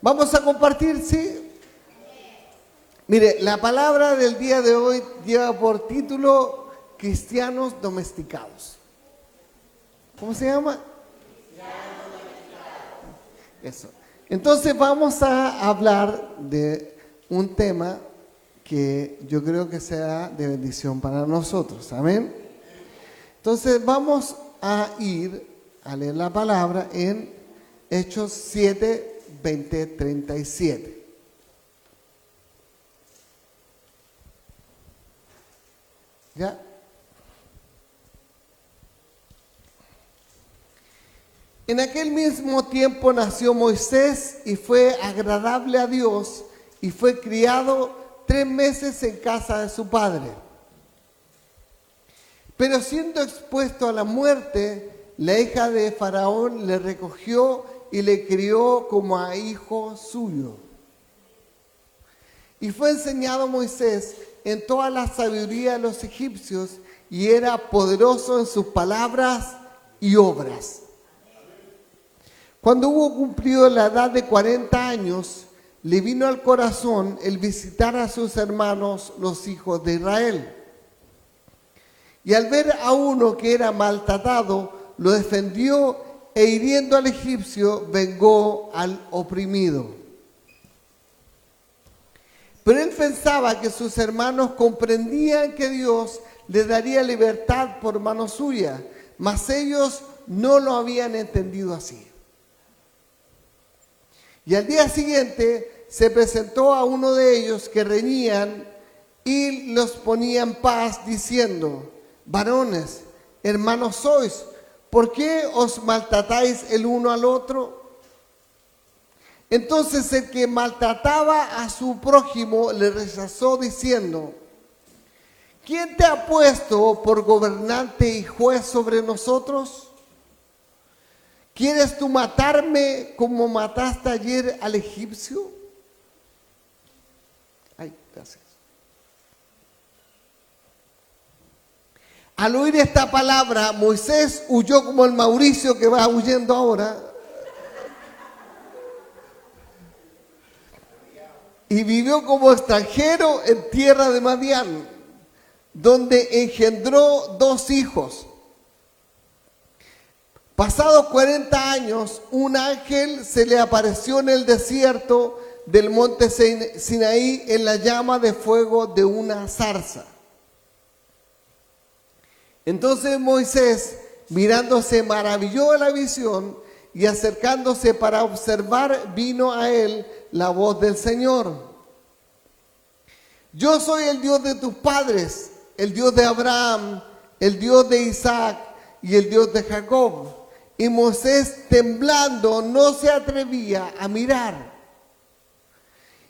Vamos a compartir, ¿sí? Mire, la palabra del día de hoy lleva por título Cristianos domesticados. ¿Cómo se llama? Cristianos domesticados. Eso. Entonces vamos a hablar de un tema que yo creo que será de bendición para nosotros. Amén. Entonces vamos a ir a leer la palabra en Hechos 7, 20, 37. ¿Ya? En aquel mismo tiempo nació Moisés y fue agradable a Dios y fue criado 3 meses en casa de su padre. Pero siendo expuesto a la muerte, la hija de Faraón le recogió y le crió como a hijo suyo. Y fue enseñado Moisés en toda la sabiduría de los egipcios y era poderoso en sus palabras y obras. Cuando hubo cumplido la edad de 40 años, le vino al corazón el visitar a sus hermanos, los hijos de Israel. Y al ver a uno que era maltratado, lo defendió e hiriendo al egipcio, vengó al oprimido. Pero él pensaba que sus hermanos comprendían que Dios le daría libertad por mano suya, mas ellos no lo habían entendido así. Y al día siguiente se presentó a uno de ellos que reñían y los ponía en paz diciendo: varones, hermanos sois, ¿por qué os maltratáis el uno al otro? Entonces el que maltrataba a su prójimo le rechazó diciendo: ¿quién te ha puesto por gobernante y juez sobre nosotros? ¿Quieres tú matarme como mataste ayer al egipcio? Ay, gracias. Al oír esta palabra, Moisés huyó como el Mauricio que va huyendo ahora. Y vivió como extranjero en tierra de Madián, donde engendró 2 hijos. Pasados 40 años, un ángel se le apareció en el desierto del monte Sinaí en la llama de fuego de una zarza. Entonces Moisés, mirando, se maravilló de la visión y acercándose para observar, vino a él la voz del Señor. Yo soy el Dios de tus padres, el Dios de Abraham, el Dios de Isaac y el Dios de Jacob. Y Moisés, temblando, no se atrevía a mirar.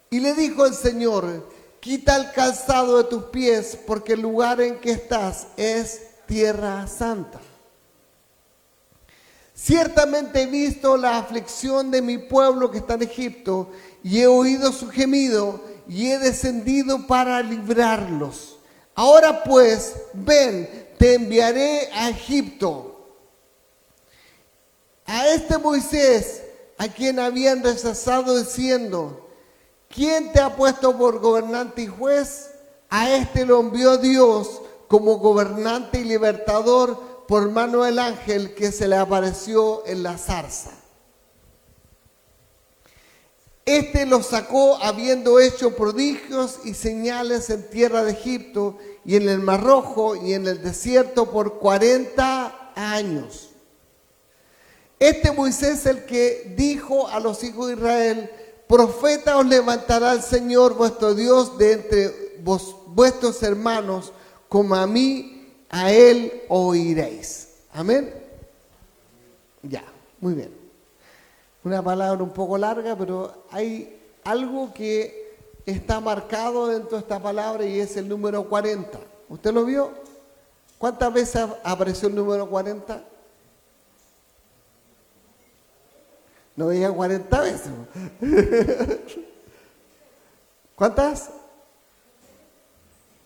Y le dijo el Señor: quita el calzado de tus pies, porque el lugar en que estás es tierra santa. Ciertamente he visto la aflicción de mi pueblo que está en Egipto, y he oído su gemido, y he descendido para librarlos. Ahora pues, ven, te enviaré a Egipto. A este Moisés, a quien habían rechazado diciendo: ¿quién te ha puesto por gobernante y juez? A este lo envió Dios como gobernante y libertador por mano del ángel que se le apareció en la zarza. Este los sacó habiendo hecho prodigios y señales en tierra de Egipto y en el Mar Rojo y en el desierto por 40 años. Este Moisés el que dijo a los hijos de Israel: profeta os levantará el Señor vuestro Dios de entre vuestros hermanos, como a mí, a él oiréis. Amén. Ya, muy bien. Una palabra un poco larga, pero hay algo que está marcado dentro de esta palabra y es el número 40. ¿Usted lo vio? ¿Cuántas veces apareció el número 40? No veía 40 veces. ¿Cuántas?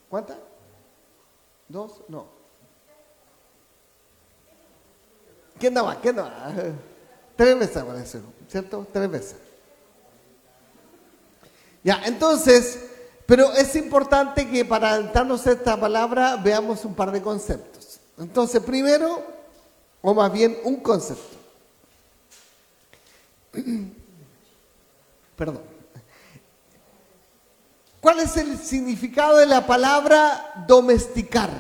¿Cuántas? 2, no. ¿Quién da más? ¿Quién da más? 3 veces apareció, ¿cierto? 3 veces. Ya, entonces, pero es importante que para adentrarnos a esta palabra veamos un par de conceptos. Entonces, primero, o más bien un concepto. Perdón. ¿Cuál es el significado de la palabra domesticar?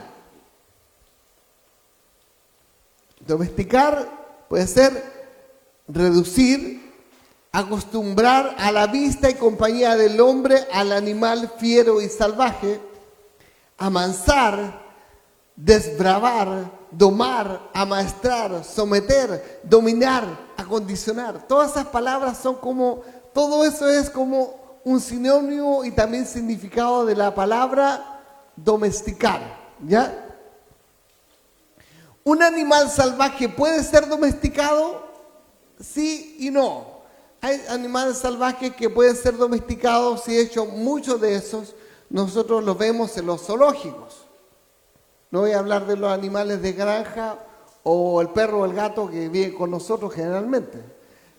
Domesticar puede ser reducir, acostumbrar a la vista y compañía del hombre al animal fiero y salvaje, amansar, desbravar, domar, amaestrar, someter, dominar, acondicionar. Todas esas palabras son como, todo eso es como un sinónimo y también significado de la palabra domesticar, ¿ya? ¿Un animal salvaje puede ser domesticado? Sí y no. Hay animales salvajes que pueden ser domesticados y de hecho muchos de esos nosotros los vemos en los zoológicos. No voy a hablar de los animales de granja o el perro o el gato que viven con nosotros generalmente.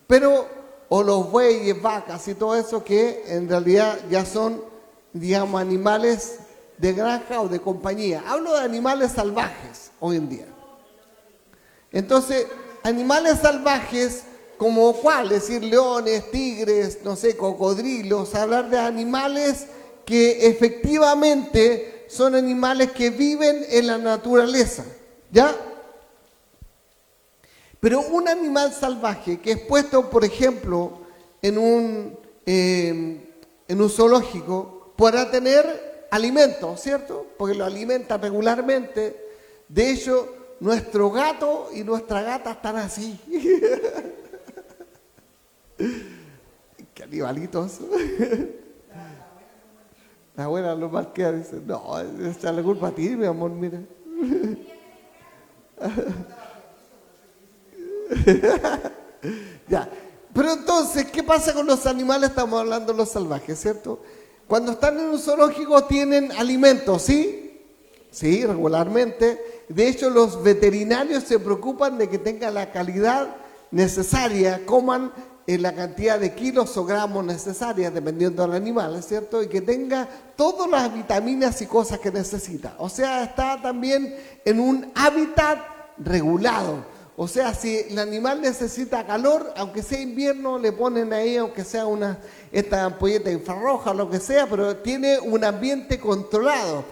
Pero, o los bueyes, vacas y todo eso que en realidad ya son, digamos, animales de granja o de compañía. Hablo de animales salvajes hoy en día. Entonces, animales salvajes como cuáles, es decir, leones, tigres, no sé, cocodrilos, hablar de animales que efectivamente son animales que viven en la naturaleza, ¿ya? Pero un animal salvaje que es puesto, por ejemplo, en un zoológico, podrá tener alimento, ¿cierto? Porque lo alimentan regularmente. De hecho, nuestro gato y nuestra gata están así. Qué animalitos. La abuela lo marquea y dice, no, echa la culpa a ti, mi amor, mira. Ya. Pero entonces, ¿qué pasa con los animales? Estamos hablando de los salvajes, ¿cierto? Cuando están en un zoológico tienen alimentos, ¿sí? Sí, regularmente. De hecho, los veterinarios se preocupan de que tengan la calidad necesaria, coman en la cantidad de kilos o gramos necesarias, dependiendo del animal, ¿cierto? Y que tenga todas las vitaminas y cosas que necesita. O sea, está también en un hábitat regulado. O sea, si el animal necesita calor, aunque sea invierno, le ponen ahí, aunque sea esta ampolleta infrarroja o lo que sea, pero tiene un ambiente controlado.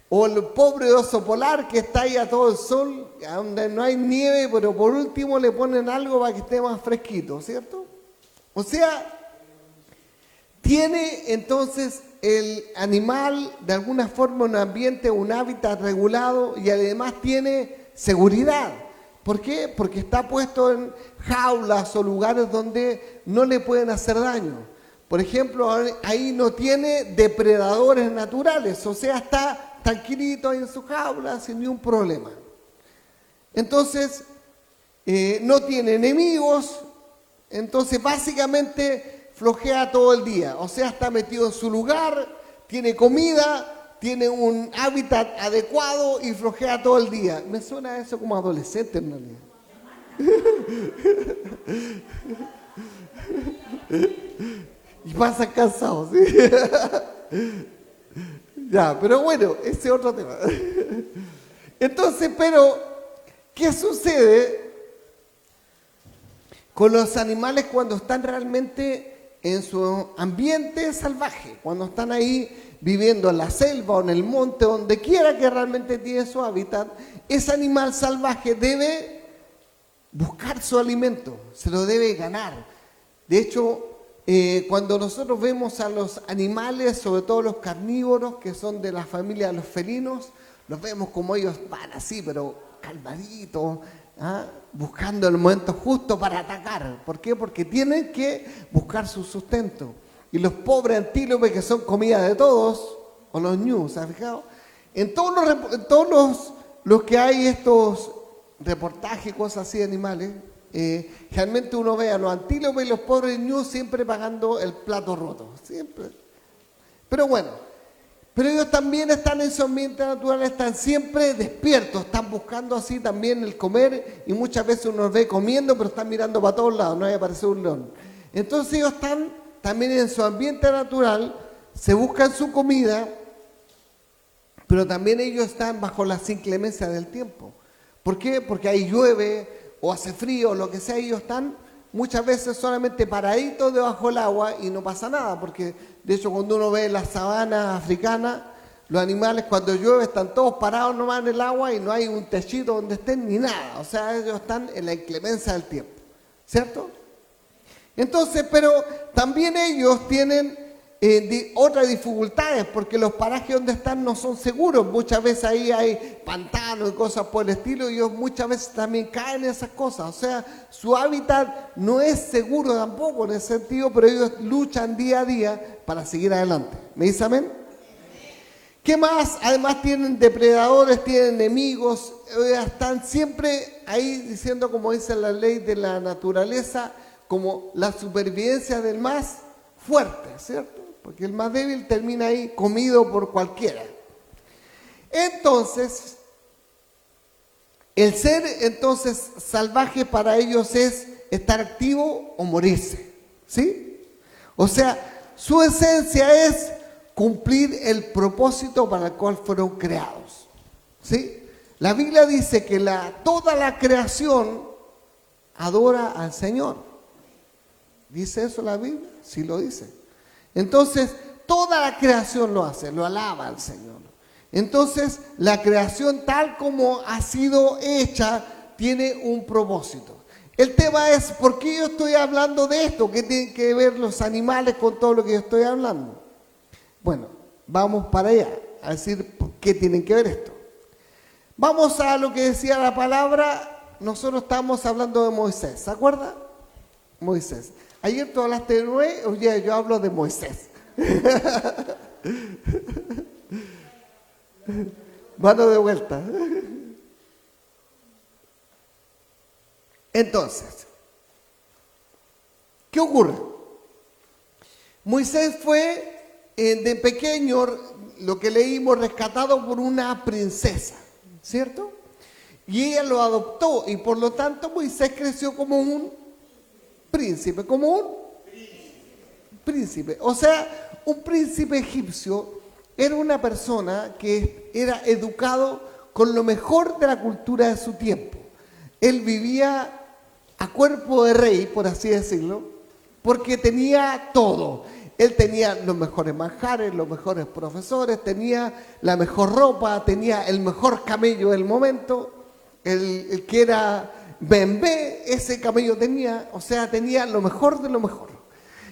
O el pobre oso polar que está ahí a todo el sol, donde no hay nieve, pero por último le ponen algo para que esté más fresquito, ¿cierto? O sea, tiene entonces el animal de alguna forma un ambiente, un hábitat regulado y además tiene seguridad. ¿Por qué? Porque está puesto en jaulas o lugares donde no le pueden hacer daño. Por ejemplo, ahí no tiene depredadores naturales, o sea, está tranquilito ahí en su jaula sin ningún problema. Entonces, no tiene enemigos, entonces básicamente flojea todo el día, o sea, está metido en su lugar, tiene comida, tiene un hábitat adecuado y flojea todo el día. Me suena eso como adolescente en realidad. Y pasan cansados, ¿sí? Ya, pero bueno, ese es otro tema. Entonces, pero, ¿qué sucede con los animales cuando están realmente en su ambiente salvaje? Cuando están ahí viviendo en la selva o en el monte, donde quiera que realmente tiene su hábitat, ese animal salvaje debe buscar su alimento, se lo debe ganar. De hecho, cuando nosotros vemos a los animales, sobre todo los carnívoros, que son de la familia de los felinos, los vemos como ellos van así, pero calmaditos, ¿ah? Buscando el momento justo para atacar. ¿Por qué? Porque tienen que buscar su sustento. Y los pobres antílopes, que son comida de todos, o los ñus, ¿se han fijado? En todos los que hay estos reportajes, cosas así de animales, realmente uno ve a los antílopes y los pobres ñus siempre pagando el plato roto, siempre. Pero bueno, pero ellos también están en su ambiente natural, están siempre despiertos, están buscando así también el comer y muchas veces uno los ve comiendo, pero están mirando para todos lados, no hay aparecido un león. Entonces ellos están también en su ambiente natural, se buscan su comida, pero también ellos están bajo las inclemencias del tiempo. ¿Por qué? Porque ahí llueve o hace frío o lo que sea, ellos están muchas veces solamente paraditos debajo del agua y no pasa nada, porque de hecho cuando uno ve la sabana africana, los animales cuando llueve están todos parados nomás en el agua y no hay un techito donde estén ni nada, o sea, ellos están en la inclemencia del tiempo, ¿cierto? Entonces, pero también ellos tienen otras dificultades, porque los parajes donde están no son seguros, muchas veces ahí hay pantanos y cosas por el estilo, y ellos muchas veces también caen en esas cosas, o sea, su hábitat no es seguro tampoco en ese sentido, pero ellos luchan día a día para seguir adelante. ¿Me dice amén? ¿Qué más? Además tienen depredadores, tienen enemigos, están siempre ahí diciendo, como dice la ley de la naturaleza, como la supervivencia del más fuerte, ¿cierto? Porque el más débil termina ahí comido por cualquiera. Entonces, el ser entonces salvaje para ellos es estar activo o morirse, ¿sí? O sea, su esencia es cumplir el propósito para el cual fueron creados, ¿sí? La Biblia dice que toda la creación adora al Señor. ¿Dice eso la Biblia? Sí lo dice. Entonces, toda la creación lo hace, lo alaba al Señor. Entonces, la creación tal como ha sido hecha tiene un propósito. El tema es, ¿por qué yo estoy hablando de esto? ¿Qué tienen que ver los animales con todo lo que yo estoy hablando? Bueno, vamos para allá, a decir qué tienen que ver esto. Vamos a lo que decía la palabra. Nosotros estamos hablando de Moisés, ¿se acuerda? Moisés. Ayer tú hablaste de Noé, hoy día yo hablo de Moisés. Mano de vuelta. Entonces, ¿qué ocurre? Moisés fue de pequeño, lo que leímos, rescatado por una princesa, ¿cierto? Y ella lo adoptó y por lo tanto Moisés creció como un príncipe, como un príncipe. O sea, un príncipe egipcio era una persona que era educado con lo mejor de la cultura de su tiempo. Él vivía a cuerpo de rey, por así decirlo, porque tenía todo. Él tenía los mejores manjares, los mejores profesores, tenía la mejor ropa, tenía el mejor camello del momento, el que era Bembé, ese camello tenía, o sea, tenía lo mejor de lo mejor.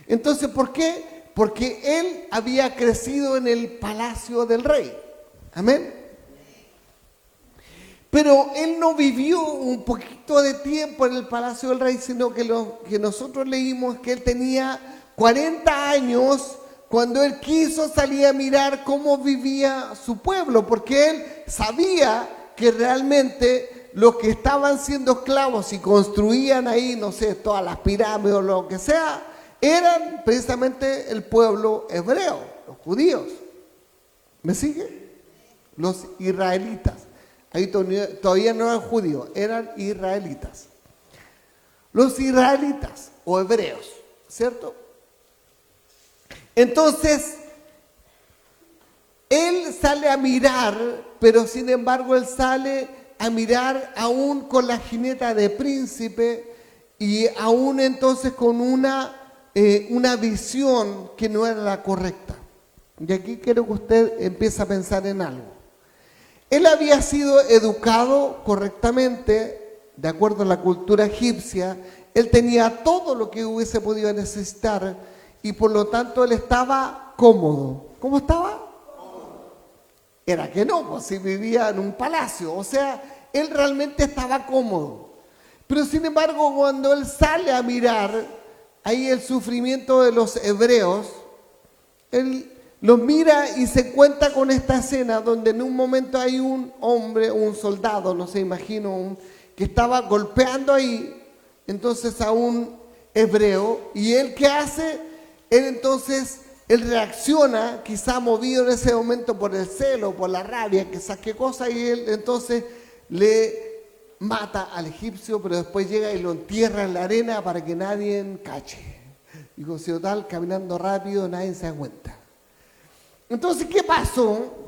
Entonces, ¿por qué? Porque él había crecido en el palacio del rey. Amén. Pero él no vivió un poquito de tiempo en el palacio del rey, sino que lo que nosotros leímos que él tenía 40 años cuando él quiso salir a mirar cómo vivía su pueblo, porque él sabía que realmente los que estaban siendo esclavos y construían ahí, no sé, todas las pirámides o lo que sea, eran precisamente el pueblo hebreo, los judíos. ¿Me sigue? Los israelitas. Ahí todavía no eran judíos, eran israelitas. Los israelitas o hebreos, ¿cierto? Entonces, él sale a mirar, pero sin embargo él sale a mirar aún con la jineta de príncipe y aún entonces con una visión que no era la correcta. Y aquí quiero que usted empiece a pensar en algo. Él había sido educado correctamente, de acuerdo a la cultura egipcia, él tenía todo lo que hubiese podido necesitar y por lo tanto él estaba cómodo. ¿Cómo estaba? Era que no, pues si vivía en un palacio, o sea, él realmente estaba cómodo. Pero sin embargo, cuando él sale a mirar ahí el sufrimiento de los hebreos, él los mira y se encuentra con esta escena donde en un momento hay un hombre, un soldado, no sé, imagino, que estaba golpeando ahí, entonces a un hebreo, y él ¿qué hace? Él entonces... Él reacciona, quizá movido en ese momento por el celo, por la rabia, quizás qué cosa, y él entonces le mata al egipcio, pero después llega y lo entierra en la arena para que nadie cache. Dijo, si total, caminando rápido, nadie se da cuenta. Entonces, ¿qué pasó?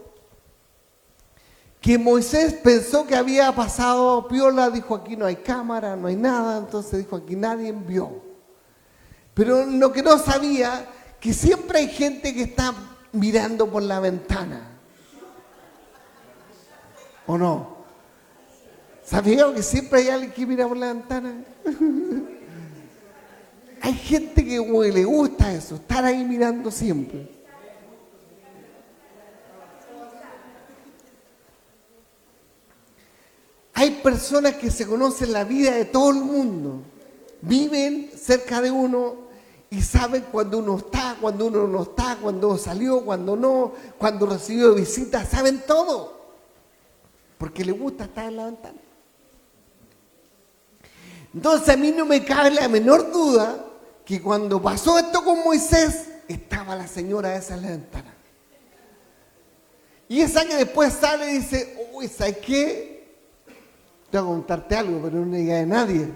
Que Moisés pensó que había pasado piola, dijo, aquí no hay cámara, no hay nada, entonces dijo, aquí nadie vio. Pero lo que no sabía, que siempre hay gente que está mirando por la ventana. ¿O no? ¿Sabían que siempre hay alguien que mira por la ventana? Hay gente que le gusta eso, estar ahí mirando siempre. Hay personas que se conocen la vida de todo el mundo, viven cerca de uno y saben cuando uno está, cuando uno no está, cuando salió, cuando no, cuando recibió visitas, saben todo, porque les gusta estar en la ventana. Entonces a mí no me cabe la menor duda que cuando pasó esto con Moisés, estaba la señora esa en la ventana. Y esa que después sale y dice, uy, ¿sabes qué? Te voy a contarte algo, pero no le digas a nadie.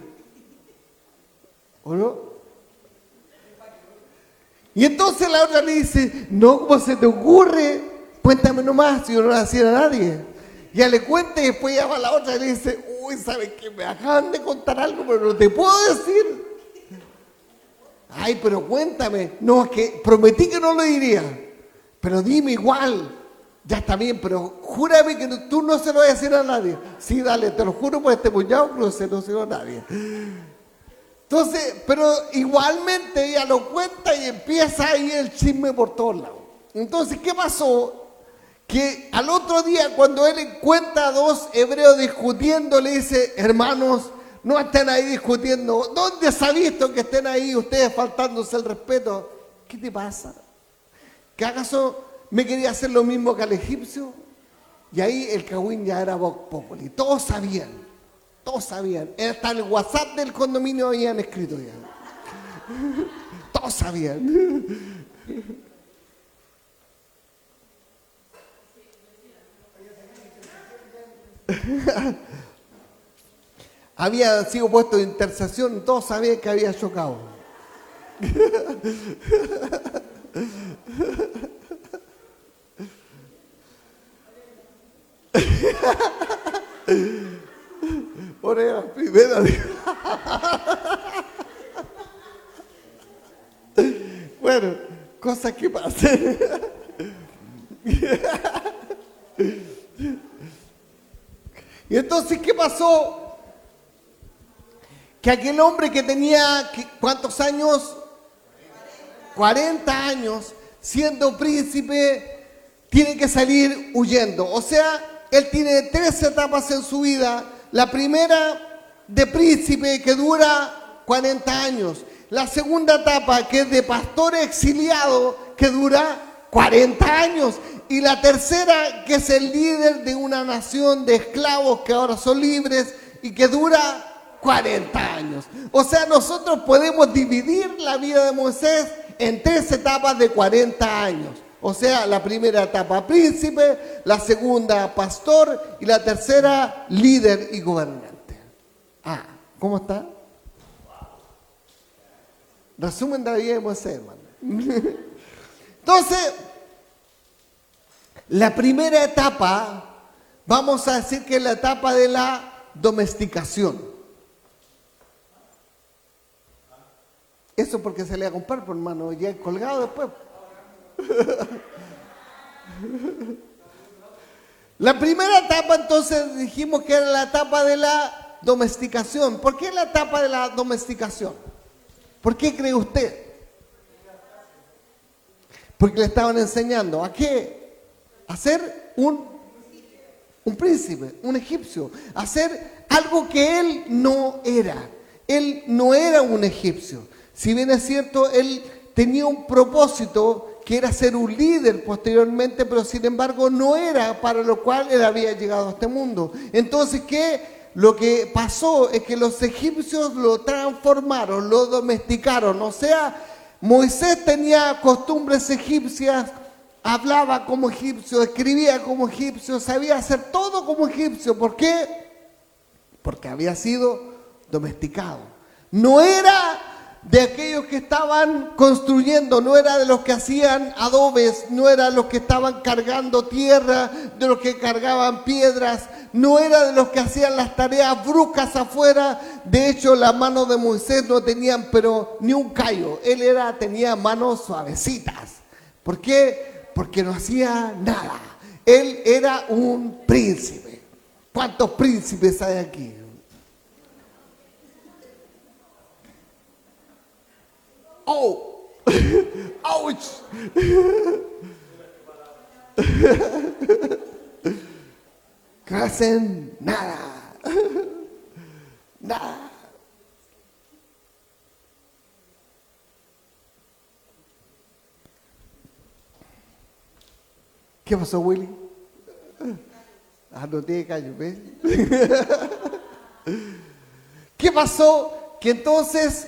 ¿O no? Y entonces la otra le dice, no, ¿cómo se te ocurre? Cuéntame nomás, si yo no le decía a nadie. Ya le cuenta y después llama a la otra y le dice, uy, ¿sabes qué? Me acaban de contar algo, pero no te puedo decir. Ay, pero cuéntame. No, es que prometí que no lo diría. Pero dime igual. Ya está bien, pero júrame que tú no se lo vas a decir a nadie. Sí, dale, te lo juro por este puñado que no se lo digo a nadie. Entonces, pero igualmente ella lo cuenta y empieza ahí el chisme por todos lados. Entonces, ¿qué pasó? Que al otro día, cuando él encuentra a dos hebreos discutiendo, le dice, hermanos, no estén ahí discutiendo. ¿Dónde se ha visto que estén ahí ustedes faltándose el respeto? ¿Qué te pasa? ¿Que acaso me quería hacer lo mismo que al egipcio? Y ahí el cagüín ya era Vox Populi. Todos sabían. Hasta en el WhatsApp del condominio habían escrito ya. Todos sabían. Había sido puesto de intercesión, todos sabían que había chocado. Por la primera. Bueno, cosas que pasan. Y entonces, ¿qué pasó? Que aquel hombre que tenía, ¿cuántos años? 40 años, siendo príncipe, tiene que salir huyendo. O sea, él tiene 3 etapas en su vida. La primera de príncipe, que dura 40 años. La segunda etapa, que es de pastor exiliado, que dura 40 años. Y la tercera, que es el líder de una nación de esclavos que ahora son libres y que dura 40 años. O sea, nosotros podemos dividir la vida de Moisés en 3 etapas de 40 años. O sea, la primera etapa príncipe, la segunda pastor y la tercera líder y gobernante. Ah, ¿cómo está? Resumen de la vida de Moisés, hermano. Entonces, la primera etapa, vamos a decir que es la etapa de la domesticación. Eso porque se le va a comprar, por hermano, ya colgado después. La primera etapa, entonces, dijimos que era la etapa de la domesticación. ¿Por qué la etapa de la domesticación? ¿Por qué cree usted? Porque le estaban enseñando ¿a qué? A ser un príncipe, un egipcio, a hacer algo que él no era. Él no era un egipcio. Si bien es cierto, él tenía un propósito que era ser un líder posteriormente, pero sin embargo no era para lo cual él había llegado a este mundo. Entonces, ¿qué? Lo que pasó es que los egipcios lo transformaron, lo domesticaron. O sea, Moisés tenía costumbres egipcias, hablaba como egipcio, escribía como egipcio, sabía hacer todo como egipcio. ¿Por qué? Porque había sido domesticado. No era de aquellos que estaban construyendo, no era de los que hacían adobes, no era de los que estaban cargando tierra, de los que cargaban piedras, no era de los que hacían las tareas bruscas afuera. De hecho, las manos de Moisés no tenían pero ni un callo, tenía manos suavecitas. ¿Por qué? Porque no hacía nada. Él era un príncipe. ¿Cuántos príncipes hay aquí? ¡Oh! ¡Auch! Que no hacen nada. Nada. ¿Qué pasó, Willy? No tiene callo, ¿ves? ¿Qué pasó? Que entonces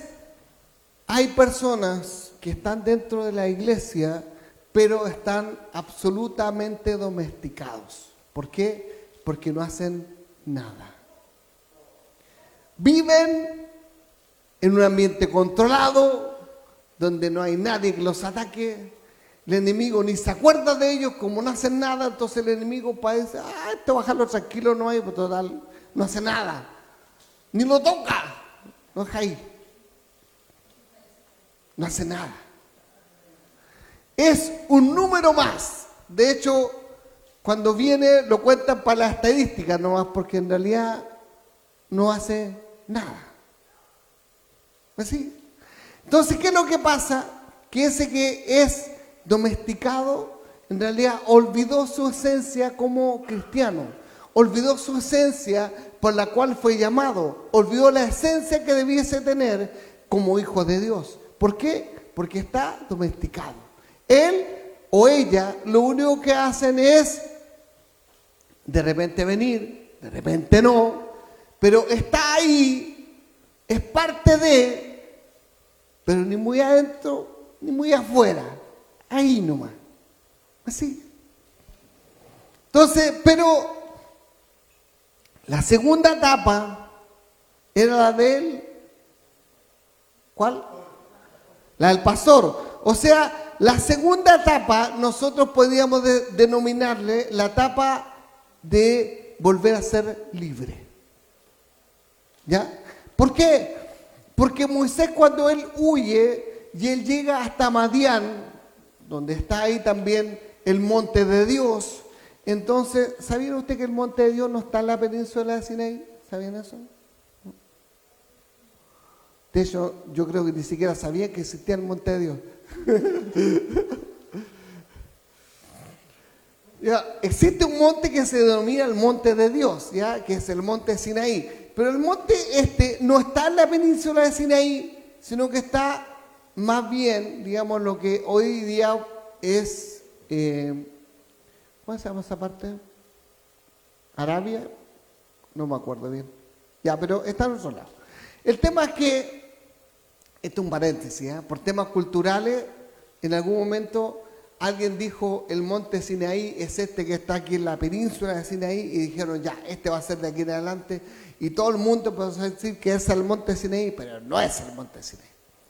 hay personas que están dentro de la iglesia, pero están absolutamente domesticados. ¿Por qué? Porque no hacen nada. Viven en un ambiente controlado, donde no hay nadie que los ataque. El enemigo ni se acuerda de ellos, como no hacen nada, entonces el enemigo parece, este bajarlo tranquilo, no hay, pues total, no hace nada. Ni lo toca, no deja ahí. No hace nada. Es un número más. De hecho, cuando viene lo cuentan para las estadísticas nomás, porque en realidad no hace nada. ¿Pues sí? Entonces, ¿qué es lo que pasa? Que ese que es domesticado, en realidad olvidó su esencia como cristiano, olvidó su esencia por la cual fue llamado, olvidó la esencia que debiese tener como hijo de Dios. ¿Por qué? Porque está domesticado. Él o ella lo único que hacen es de repente venir, de repente no, pero está ahí, es parte de, pero ni muy adentro ni muy afuera, ahí nomás, así. Entonces, pero la segunda etapa era la de él, ¿cuál? La del pastor. O sea, la segunda etapa nosotros podríamos denominarle la etapa de volver a ser libre. ¿Ya? ¿Por qué? Porque Moisés, cuando él huye y él llega hasta Madián, donde está ahí también el monte de Dios, entonces, ¿sabía usted que el monte de Dios no está en la península de Sinaí? ¿Sabían eso? De hecho, yo creo que ni siquiera sabía que existía el monte de Dios. Ya, existe un monte que se denomina el monte de Dios, ¿ya? Que es el monte de Sinaí. Pero el monte no está en la península de Sinaí, sino que está más bien, digamos, lo que hoy día es, ¿cómo se llama esa parte? ¿Arabia? No me acuerdo bien. Ya, pero está en otro lado. El tema es que, esto es un paréntesis, por temas culturales, en algún momento alguien dijo el monte Sinaí es este que está aquí en la península de Sinaí, y dijeron ya, este va a ser de aquí en adelante, y todo el mundo empezó a decir que es el monte Sinaí, pero no es el monte Sinaí.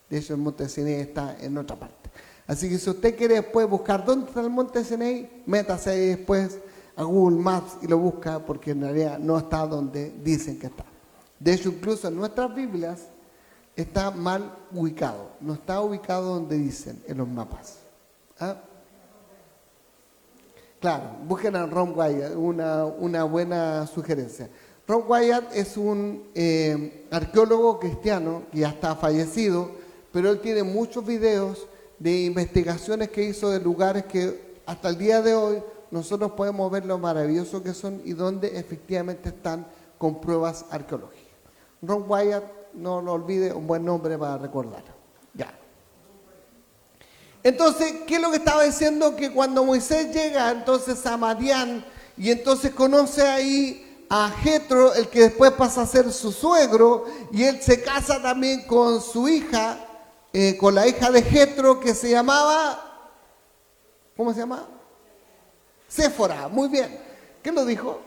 De hecho, el monte Sinaí está en otra parte. Así que si usted quiere después buscar dónde está el monte Sinaí, métase ahí después a Google Maps y lo busca, porque en realidad no está donde dicen que está. De hecho, incluso en nuestras Biblias está mal ubicado, no está ubicado donde dicen en los mapas. ¿Ah? Claro, busquen a Ron Wyatt, una buena sugerencia. Ron Wyatt es un arqueólogo cristiano que ya está fallecido, pero él tiene muchos videos de investigaciones que hizo de lugares que hasta el día de hoy nosotros podemos ver lo maravillosos que son y donde efectivamente están con pruebas arqueológicas. Ron Wyatt, no lo olvide, un buen nombre para recordar. Ya. Entonces, ¿qué es lo que estaba diciendo? Que cuando Moisés llega entonces a Madián y entonces conoce ahí a Jetro, el que después pasa a ser su suegro, y él se casa también con su hija, con la hija de Jetro, que se llamaba, ¿cómo se llama? Séfora, muy bien. ¿Qué lo dijo?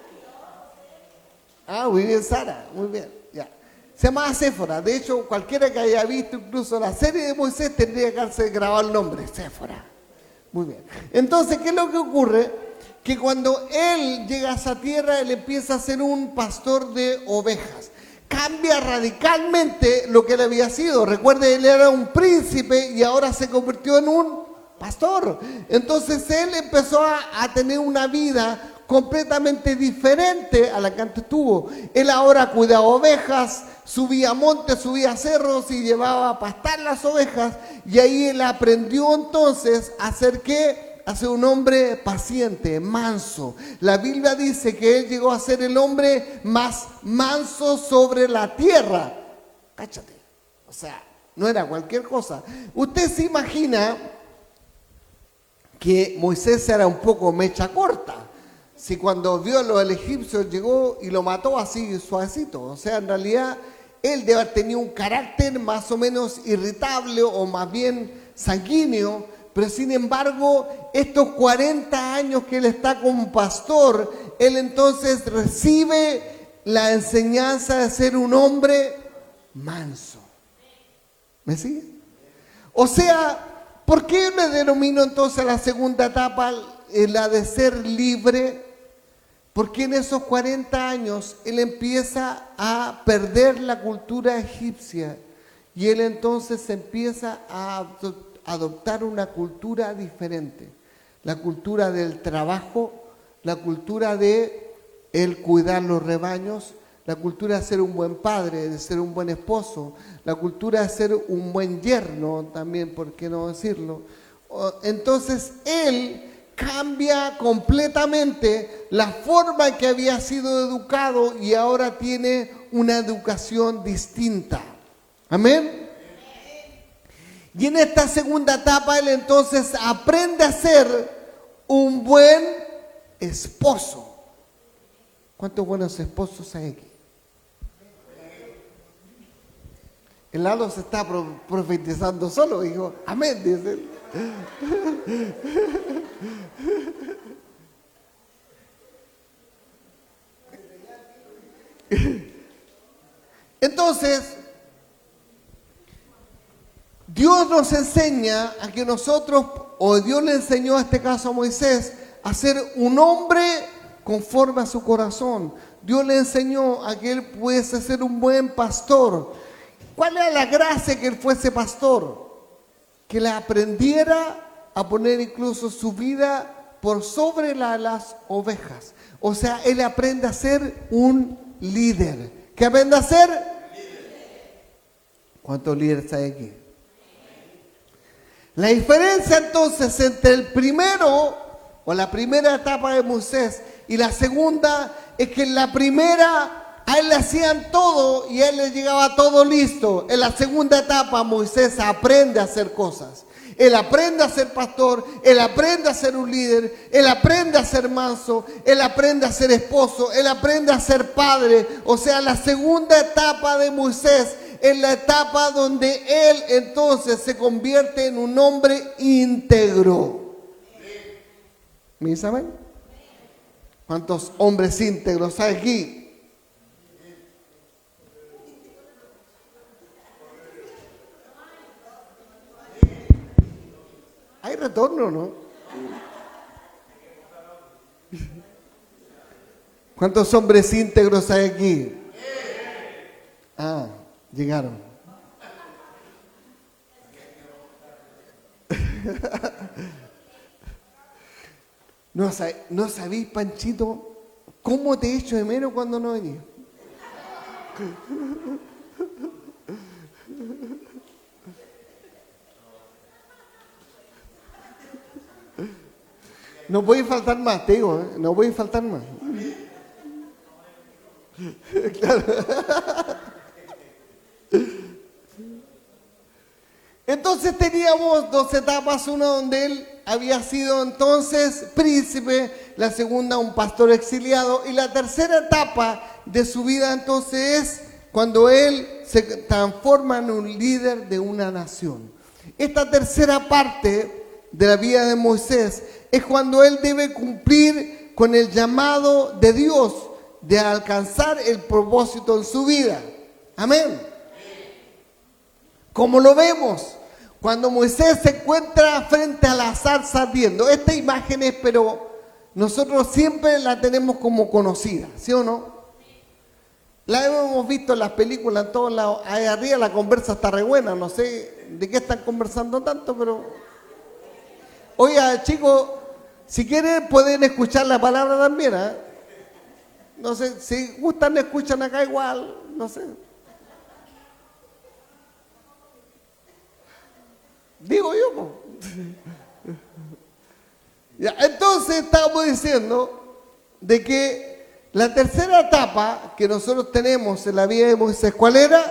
Ah, muy bien, Sara, muy bien, ya. Se llamaba Séfora. De hecho, cualquiera que haya visto incluso la serie de Moisés tendría que haberse grabado el nombre, Séfora. Muy bien. Entonces, ¿qué es lo que ocurre? Que cuando él llega a esa tierra, él empieza a ser un pastor de ovejas. Cambia radicalmente lo que él había sido. Recuerde, él era un príncipe y ahora se convirtió en un pastor. Entonces él empezó a tener una vida completamente diferente a la que antes tuvo. Él ahora cuidaba ovejas, subía montes, subía cerros y llevaba a pastar las ovejas. Y ahí él aprendió entonces a hacer ¿qué? A ser un hombre paciente, manso. La Biblia dice que él llegó a ser el hombre más manso sobre la tierra. Cáchate. O sea, no era cualquier cosa. Usted se imagina que Moisés era un poco mecha corta. Si cuando vio a los egipcios llegó y lo mató así suavecito. O sea, en realidad él debe haber tenido un carácter más o menos irritable o más bien sanguíneo. Pero sin embargo, estos 40 años que él está como pastor, él entonces recibe la enseñanza de ser un hombre manso. ¿Me sigue? O sea, ¿por qué yo le denomino entonces la segunda etapa la de ser libre? Porque en esos 40 años él empieza a perder la cultura egipcia y él entonces empieza a adoptar una cultura diferente. La cultura del trabajo, la cultura de el cuidar los rebaños, la cultura de ser un buen padre, de ser un buen esposo, la cultura de ser un buen yerno también, ¿por qué no decirlo? Entonces él cambia completamente la forma en que había sido educado y ahora tiene una educación distinta. Amén. Y en esta segunda etapa él entonces aprende a ser un buen esposo. ¿Cuántos buenos esposos hay aquí? El Lalo se está profetizando solo, dijo, amén, dice él. Entonces, Dios nos enseña a que nosotros, o Dios le enseñó a este caso a Moisés, a ser un hombre conforme a su corazón. Dios le enseñó a que él pudiese ser un buen pastor. ¿Cuál era la gracia que él fuese pastor? Que le aprendiera a poner incluso su vida por sobre las ovejas. O sea, él aprende a ser un líder. ¿Qué aprende a ser? ¿Cuántos líderes hay aquí? La diferencia entonces entre el primero o la primera etapa de Moisés y la segunda es que en la primera a él le hacían todo y a él le llegaba todo listo. En la segunda etapa Moisés aprende a hacer cosas. Él aprende a ser pastor, él aprende a ser un líder, él aprende a ser manso, él aprende a ser esposo, él aprende a ser padre. O sea, la segunda etapa de Moisés es la etapa donde él entonces se convierte en un hombre íntegro. ¿Me saben? ¿Cuántos hombres íntegros hay aquí? Hay retorno, ¿no? ¿Cuántos hombres íntegros hay aquí? Ah, llegaron. No sabéis, Panchito, cómo te echo de menos cuando no venís. No puede faltar más, te digo, ¿eh? No puede faltar más. Claro. Entonces teníamos dos etapas, una donde él había sido entonces príncipe, la segunda un pastor exiliado y la tercera etapa de su vida entonces es cuando él se transforma en un líder de una nación. Esta tercera parte de la vida de Moisés es cuando él debe cumplir con el llamado de Dios de alcanzar el propósito en su vida. Amén. Como lo vemos, cuando Moisés se encuentra frente a la zarza ardiendo. Esta imagen es, pero nosotros siempre la tenemos como conocida, ¿sí o no? La hemos visto en las películas en todos lados. Ahí arriba la conversa está re buena. No sé de qué están conversando tanto, pero... Oiga, chicos, si quieren pueden escuchar la palabra también, ¿eh? No sé, si gustan escuchan acá igual, no sé. Digo yo, po. Ya, entonces estábamos diciendo de que la tercera etapa que nosotros tenemos en la vida de Moisés, ¿cuál era?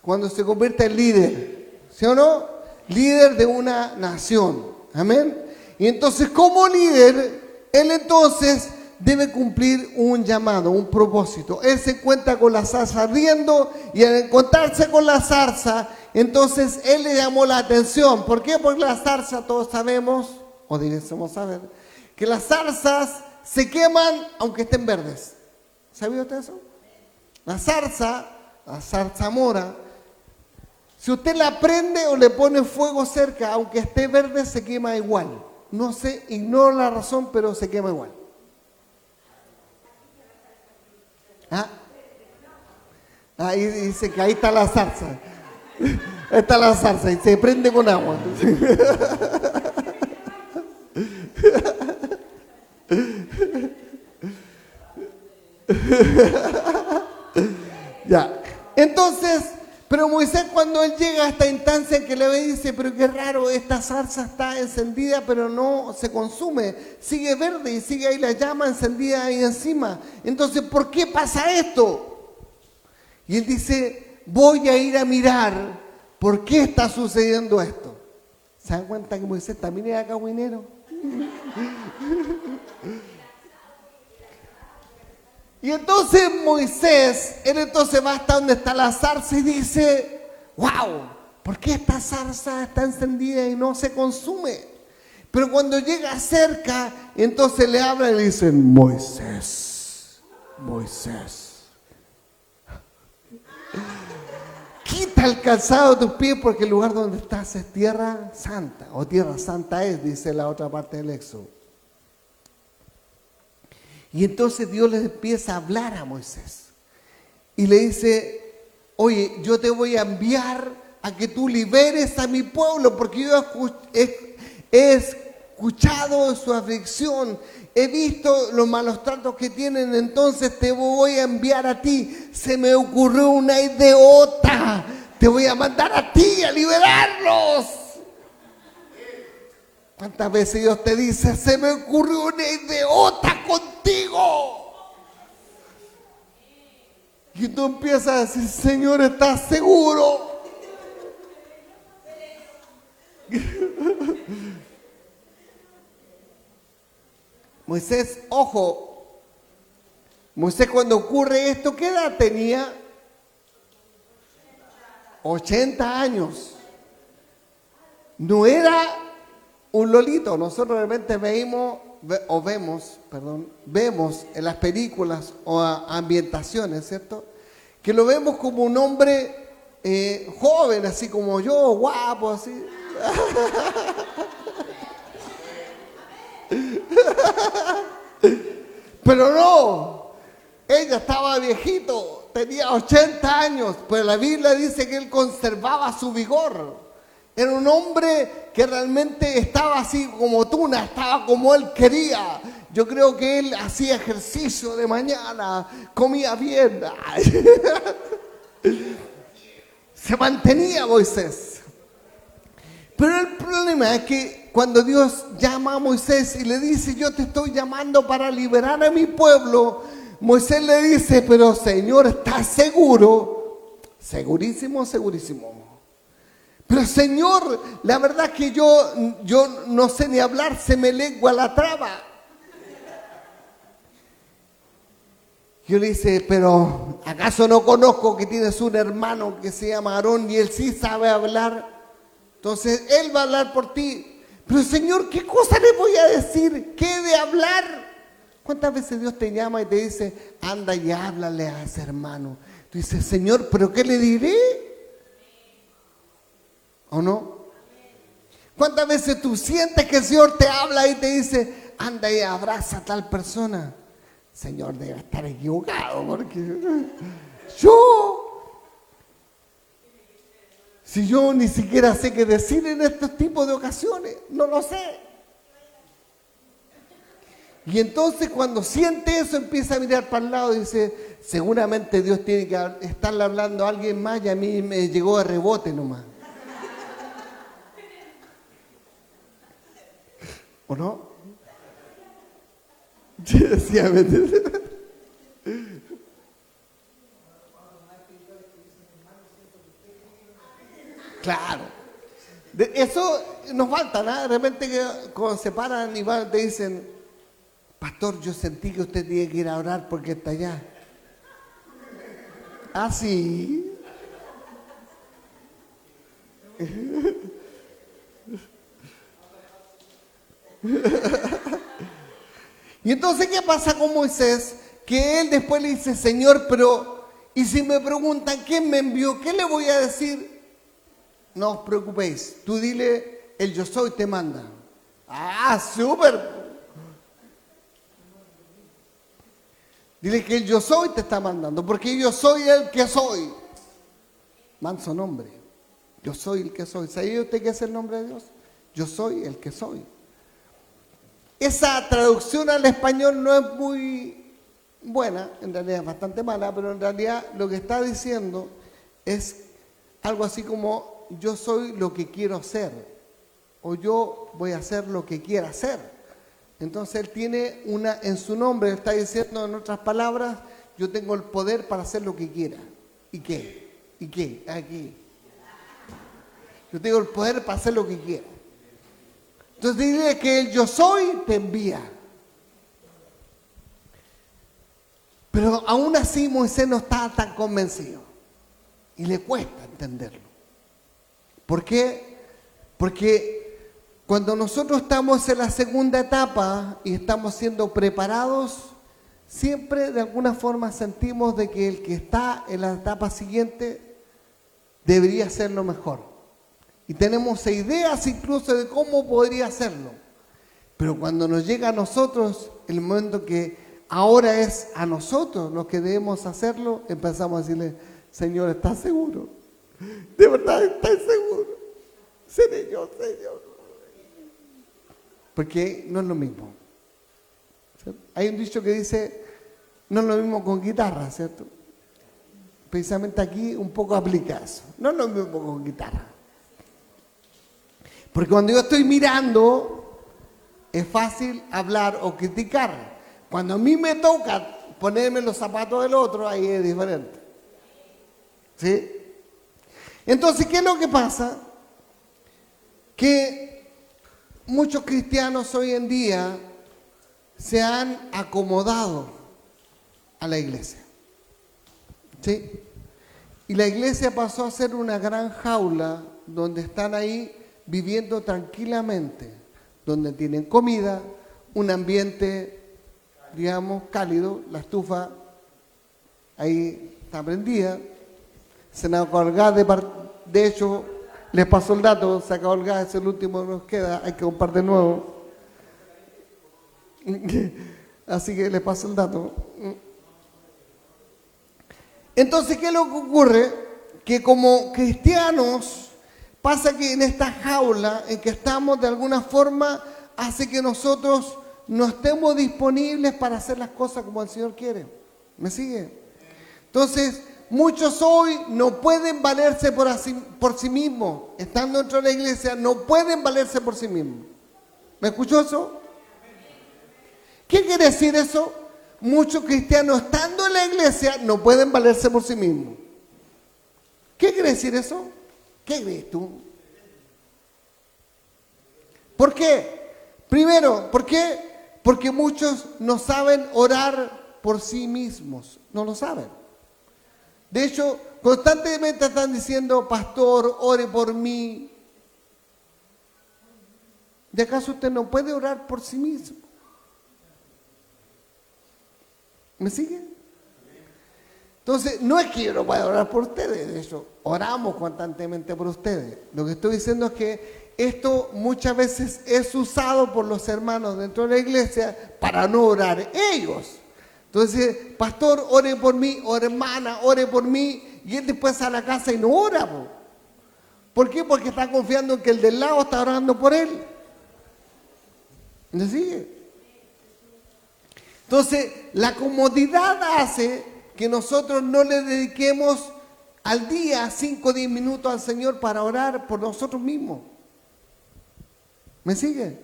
Cuando se convierte en líder, ¿sí o no? Líder de una nación, amén. Y entonces como líder, él entonces debe cumplir un llamado, un propósito. Él se encuentra con la zarza ardiendo y al encontrarse con la zarza, entonces él le llamó la atención. ¿Por qué? Porque la zarza, todos sabemos, o deberíamos saber, que las zarzas se queman aunque estén verdes. ¿Sabía usted eso? La zarzamora, si usted la prende o le pone fuego cerca, aunque esté verde, se quema igual. No sé, ignoro la razón, pero se quema igual. Ahí dice que ahí está la zarza. Está la zarza y se prende con agua. Ya. Entonces, pero Moisés cuando él llega a esta instancia en que le ve dice, pero qué raro, esta zarza está encendida pero no se consume, sigue verde y sigue ahí la llama encendida ahí encima. Entonces, ¿por qué pasa esto? Y él dice, voy a ir a mirar por qué está sucediendo esto. ¿Se dan cuenta que Moisés también era cagüinero? Y entonces Moisés, él entonces va hasta donde está la zarza y dice, wow, ¿por qué esta zarza está encendida y no se consume? Pero cuando llega cerca, entonces le hablan y le dicen, Moisés, Moisés, quita el calzado de tus pies porque el lugar donde estás es tierra santa, o tierra santa es, dice la otra parte del Éxodo. Y entonces Dios le empieza a hablar a Moisés y le dice, oye, yo te voy a enviar a que tú liberes a mi pueblo porque yo he escuchado su aflicción, he visto los malos tratos que tienen, entonces te voy a enviar a ti. Se me ocurrió una idiota, te voy a mandar a ti a liberarlos. ¿Cuántas veces Dios te dice, se me ocurrió una idiota contigo? Y tú empiezas a decir, Señor, ¿estás seguro? Moisés, ojo, Moisés cuando ocurre esto, ¿qué edad tenía? 80 años. No era un lolito. Nosotros realmente vemos en las películas o ambientaciones, ¿cierto? Que lo vemos como un hombre joven, así como yo, guapo, así. Pero no, ella estaba viejito, tenía 80 años, pero la Biblia dice que él conservaba su vigor. Era un hombre que realmente estaba así como tuna, estaba como él quería. Yo creo que él hacía ejercicio de mañana, comía bien. Se mantenía Moisés. Pero el problema es que cuando Dios llama a Moisés y le dice, yo te estoy llamando para liberar a mi pueblo, Moisés le dice, pero Señor, ¿estás seguro? Segurísimo, segurísimo. Pero Señor, la verdad es que yo no sé ni hablar, se me lengua la traba. Yo le dice, pero ¿acaso no conozco que tienes un hermano que se llama Aarón y él sí sabe hablar? Entonces él va a hablar por ti. Pero Señor, ¿qué cosa le voy a decir? ¿Qué he de hablar? ¿Cuántas veces Dios te llama y te dice, anda y háblale a ese hermano? Tú dices, Señor, ¿pero qué le diré? ¿O no? ¿Cuántas veces tú sientes que el Señor te habla y te dice, anda y abraza a tal persona? Señor, debe estar equivocado, porque si yo ni siquiera sé qué decir en estos tipos de ocasiones, no lo sé. Y entonces cuando siente eso empieza a mirar para el lado y dice, seguramente Dios tiene que estarle hablando a alguien más y a mí me llegó de rebote nomás. ¿O no? Sí, claro. Eso nos falta, ¿no? De repente que cuando se paran y van, te dicen, pastor, yo sentí que usted tiene que ir a orar porque está allá. Ah, sí. Y entonces, ¿qué pasa con Moisés? Que él después le dice, Señor, pero, y si me preguntan quién me envió, ¿qué le voy a decir? No os preocupéis, tú dile, el yo soy te manda. Ah, súper. Dile que el yo soy te está mandando, porque yo soy el que soy. Manso nombre. Yo soy el que soy. ¿Sabía usted qué es el nombre de Dios? Yo soy el que soy. Esa traducción al español no es muy buena, en realidad es bastante mala, pero en realidad lo que está diciendo es algo así como yo soy lo que quiero ser, o yo voy a hacer lo que quiera hacer. Entonces él tiene en su nombre, está diciendo en otras palabras, yo tengo el poder para hacer lo que quiera. ¿Y qué? ¿Y qué? Aquí. Yo tengo el poder para hacer lo que quiera. Entonces dile que el yo soy te envía. Pero aún así Moisés no está tan convencido. Y le cuesta entenderlo. ¿Por qué? Porque cuando nosotros estamos en la segunda etapa y estamos siendo preparados, siempre de alguna forma sentimos de que el que está en la etapa siguiente debería hacerlo mejor. Y tenemos ideas incluso de cómo podría hacerlo. Pero cuando nos llega a nosotros el momento que ahora es a nosotros los que debemos hacerlo, empezamos a decirle, Señor, ¿estás seguro? ¿De verdad estás seguro? Seré yo, Señor. Porque no es lo mismo. ¿Cierto? Hay un dicho que dice, no es lo mismo con guitarra, ¿cierto? Precisamente aquí un poco aplica eso. No es lo mismo con guitarra. Porque cuando yo estoy mirando, es fácil hablar o criticar. Cuando a mí me toca ponerme los zapatos del otro, ahí es diferente. ¿Sí? Entonces, ¿qué es lo que pasa? Que muchos cristianos hoy en día se han acomodado a la iglesia. ¿Sí? Y la iglesia pasó a ser una gran jaula donde están ahí viviendo tranquilamente, donde tienen comida, un ambiente, digamos, cálido, la estufa ahí está prendida, se nos acabó el gas, de hecho, les pasó el dato, se acabó el gas, es el último que nos queda, hay que comprar de nuevo. Así que les paso el dato. Entonces, ¿qué es lo que ocurre? Que como cristianos, pasa que en esta jaula en que estamos de alguna forma hace que nosotros no estemos disponibles para hacer las cosas como el Señor quiere. ¿Me sigue? Entonces, muchos hoy no pueden valerse por sí mismos. Estando dentro de la iglesia, no pueden valerse por sí mismos. ¿Me escuchó eso? ¿Qué quiere decir eso? Muchos cristianos estando en la iglesia no pueden valerse por sí mismos. ¿Qué quiere decir eso? ¿Qué crees tú? ¿Por qué? Primero, ¿por qué? Porque muchos no saben orar por sí mismos. No lo saben. De hecho, constantemente están diciendo, pastor, ore por mí. ¿De acaso usted no puede orar por sí mismo? ¿Me sigue? Entonces, no es que yo no pueda orar por ustedes, de hecho, oramos constantemente por ustedes. Lo que estoy diciendo es que esto muchas veces es usado por los hermanos dentro de la iglesia para no orar ellos. Entonces, pastor, ore por mí, o hermana, ore por mí, y él después sale a la casa y no ora. ¿Por qué? Porque está confiando en que el del lado está orando por él. ¿Me sigue? Entonces, la comodidad hace que nosotros no le dediquemos al día 5 o 10 minutos al Señor para orar por nosotros mismos. ¿Me sigue?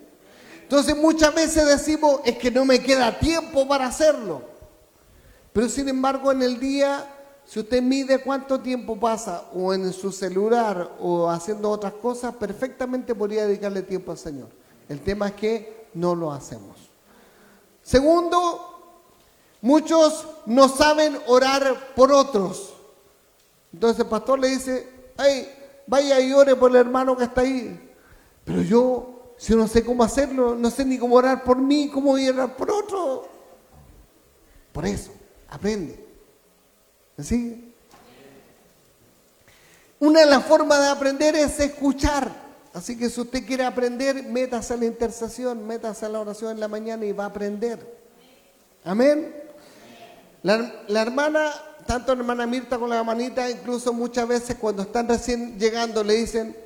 Entonces muchas veces decimos, es que no me queda tiempo para hacerlo. Pero sin embargo en el día, si usted mide cuánto tiempo pasa o en su celular o haciendo otras cosas, perfectamente podría dedicarle tiempo al Señor. El tema es que no lo hacemos. Segundo, muchos no saben orar por otros. Entonces el pastor le dice, hey, vaya y ore por el hermano que está ahí. Pero yo, si no sé cómo hacerlo, no sé ni cómo orar por mí, cómo voy a orar por otro. Por eso, aprende. ¿Me sigue? Una de las formas de aprender es escuchar. Así que si usted quiere aprender, métase a la intercesión, métase a la oración en la mañana y va a aprender. Amén. La hermana, tanto la hermana Mirta como la hermanita, incluso muchas veces cuando están recién llegando le dicen,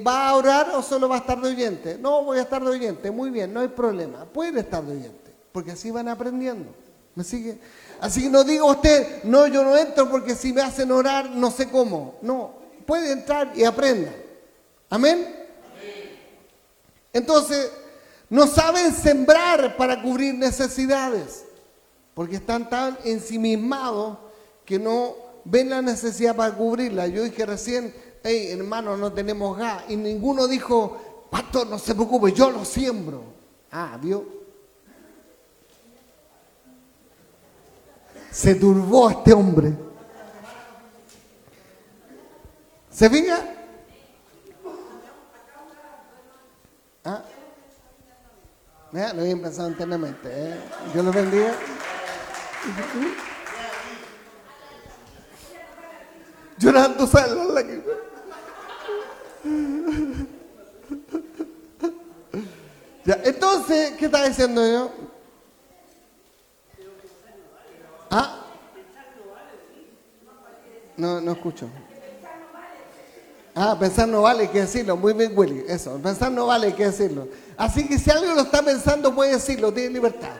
¿va a orar o solo va a estar de oyente? No, voy a estar de oyente. Muy bien, no hay problema. Puede estar de oyente, porque así van aprendiendo. ¿Me sigue? Así que no diga usted, no, yo no entro porque si me hacen orar no sé cómo. No, puede entrar y aprenda. ¿Amén? Entonces, no saben sembrar para cubrir necesidades, porque están tan ensimismados que no ven la necesidad para cubrirla. Yo dije recién, hey, hermano, no tenemos gas. Y ninguno dijo, pastor, no se preocupe, yo lo siembro. Ah, ¿vio? Se turbó este hombre. ¿Se fija? ¿Ah? Lo habían pensado internamente. Yo lo bendiga. Llorando sale la lágrima. Ya, entonces, ¿qué está diciendo yo? ¿Ah? No escucho. Ah, pensar no vale, hay que decirlo. Muy bien, Willy. Eso, pensar no vale, hay que decirlo. Así que si alguien lo está pensando, puede decirlo, tiene libertad.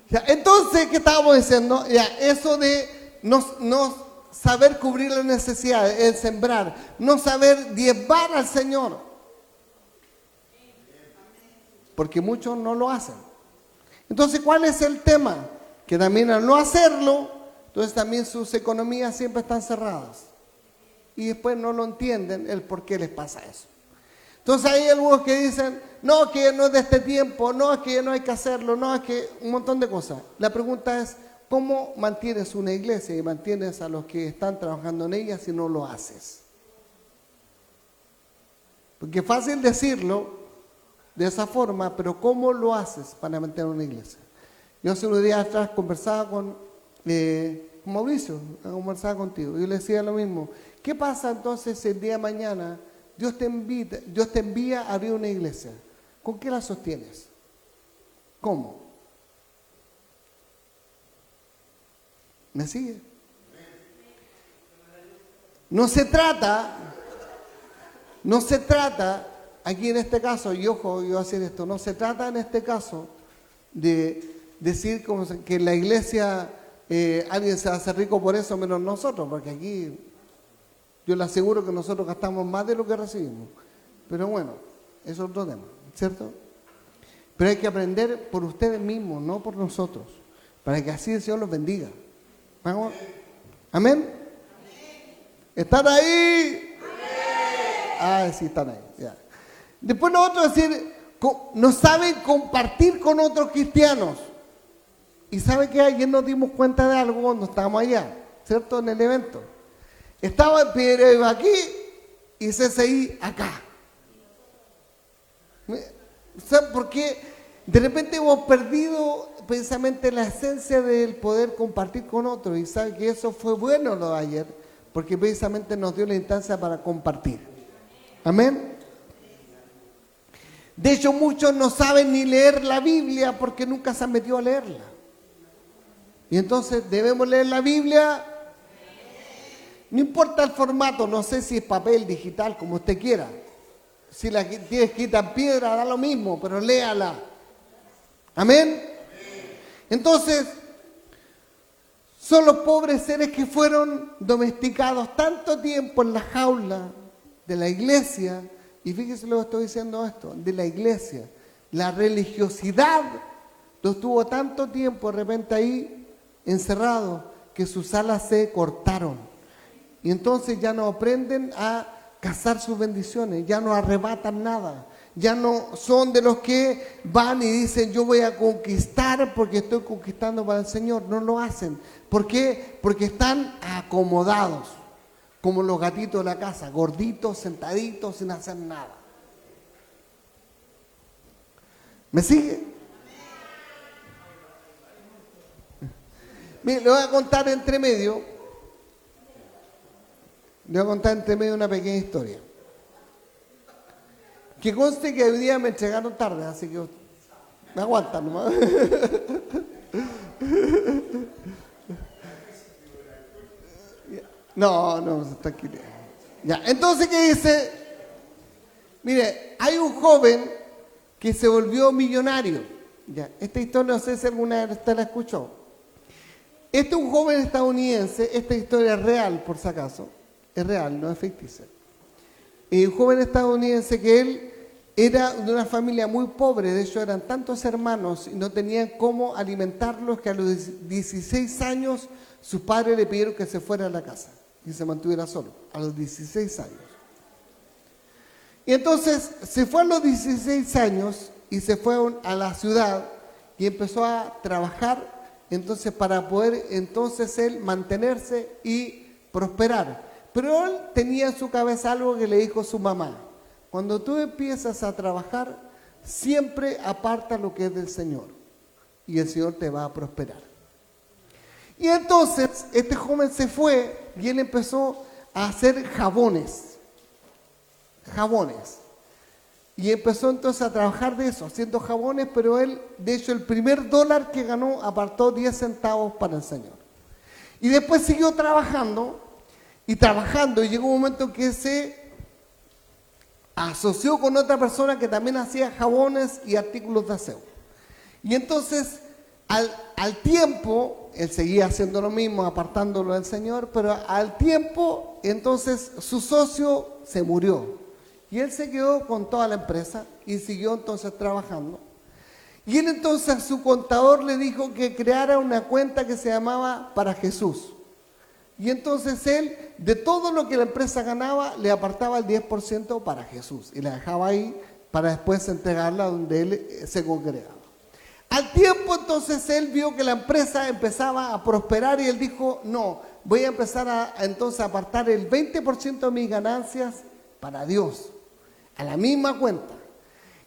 Ya, entonces, ¿qué estábamos diciendo? Ya, eso de no saber cubrir las necesidades, el sembrar, no saber diezmar al Señor. Porque muchos no lo hacen. Entonces, ¿cuál es el tema? Que también al no hacerlo, entonces también sus economías siempre están cerradas. Y después no lo entienden el por qué les pasa eso. Entonces hay algunos que dicen, no, que no es de este tiempo, no, es que no hay que hacerlo, no, es que un montón de cosas. La pregunta es, ¿cómo mantienes una iglesia y mantienes a los que están trabajando en ella si no lo haces? Porque es fácil decirlo de esa forma, pero ¿cómo lo haces para mantener una iglesia? Yo hace unos días atrás conversaba con Mauricio, conversaba contigo, y yo le decía lo mismo. ¿Qué pasa entonces si el día de mañana Dios te envía a abrir una iglesia? ¿Con qué la sostienes? ¿Cómo? ¿Me sigue? No se trata, aquí en este caso, y ojo, yo voy a decir esto, no se trata en este caso de decir como que en la iglesia alguien se hace rico por eso menos nosotros, porque aquí yo le aseguro que nosotros gastamos más de lo que recibimos. Pero bueno, eso es otro tema, ¿cierto? Pero hay que aprender por ustedes mismos, no por nosotros, para que así el Señor los bendiga. ¿Vamos? ¿Amén? ¿Están ahí? Ah, sí, están ahí. Ya. Después nosotros decir, no saben compartir con otros cristianos. Y sabe que ayer nos dimos cuenta de algo cuando estábamos allá, ¿cierto? En el evento. Estaba el Pedro aquí y CCI acá. ¿Saben por qué? De repente hemos perdido, precisamente la esencia del poder compartir con otros. Y sabe que eso fue bueno lo de ayer, porque precisamente nos dio la instancia para compartir. Amén. De hecho, muchos no saben ni leer la Biblia porque nunca se han metido a leerla. Y entonces debemos leer la Biblia. No importa el formato, no sé si es papel, digital, como usted quiera. Si la tiene escrita en piedra, da lo mismo, pero léala. Amén. Entonces, son los pobres seres que fueron domesticados tanto tiempo en la jaula de la iglesia. Y fíjese lo que estoy diciendo esto, de la iglesia. La religiosidad los tuvo tanto tiempo de repente ahí encerrados que sus alas se cortaron. Y entonces ya no aprenden a cazar sus bendiciones, ya no arrebatan nada. Ya no son de los que van y dicen yo voy a conquistar porque estoy conquistando para el Señor. No lo hacen. ¿Por qué? Porque están acomodados. Como los gatitos de la casa, gorditos, sentaditos, sin hacer nada. ¿Me sigue? Mire, le voy a contar entre medio una pequeña historia. Que conste que hoy día me entregaron tarde, así que me aguantan nomás. No, tranquilo. Ya, entonces, ¿qué dice? Mire, hay un joven que se volvió millonario. Ya, esta historia no sé si alguna vez usted la escuchó. Este es un joven estadounidense, esta historia es real, por si acaso. Es real, no es ficticia. Un joven estadounidense que él era de una familia muy pobre, de hecho eran tantos hermanos y no tenían cómo alimentarlos que a los 16 años sus padres le pidieron que se fuera a la casa y se mantuviera solo, a los 16 años. Y entonces se fue a los 16 años y se fue a la ciudad y empezó a trabajar entonces para poder entonces él mantenerse y prosperar. Pero él tenía en su cabeza algo que le dijo su mamá: cuando tú empiezas a trabajar, siempre aparta lo que es del Señor y el Señor te va a prosperar. Y entonces este joven se fue y él empezó a hacer jabones. Y empezó entonces a trabajar de eso, haciendo jabones, pero él, de hecho, el primer dólar que ganó apartó 10 centavos para el Señor. Y después siguió trabajando, y llegó un momento en que se asoció con otra persona que también hacía jabones y artículos de aseo. Y entonces, al tiempo, él seguía haciendo lo mismo, apartándolo del Señor, pero al tiempo, entonces, su socio se murió. Y él se quedó con toda la empresa y siguió entonces trabajando. Y él entonces a su contador le dijo que creara una cuenta que se llamaba Para Jesús. Y entonces él, de todo lo que la empresa ganaba, le apartaba el 10% para Jesús. Y la dejaba ahí para después entregarla donde él se congregaba. Al tiempo entonces él vio que la empresa empezaba a prosperar y él dijo, no, voy a empezar entonces a apartar el 20% de mis ganancias para Dios, a la misma cuenta.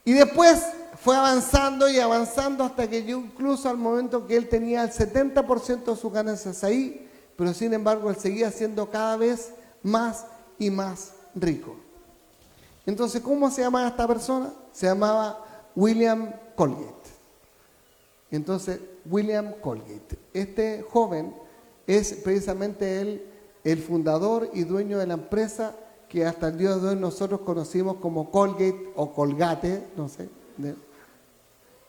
Y después fue avanzando y avanzando hasta que llegó incluso al momento que él tenía el 70% de sus ganancias ahí, pero sin embargo él seguía siendo cada vez más y más rico. Entonces, ¿cómo se llamaba esta persona? Se llamaba William Colgate. Entonces, William Colgate. Este joven es precisamente el fundador y dueño de la empresa que hasta el día de hoy nosotros conocimos como Colgate o Colgate, no sé,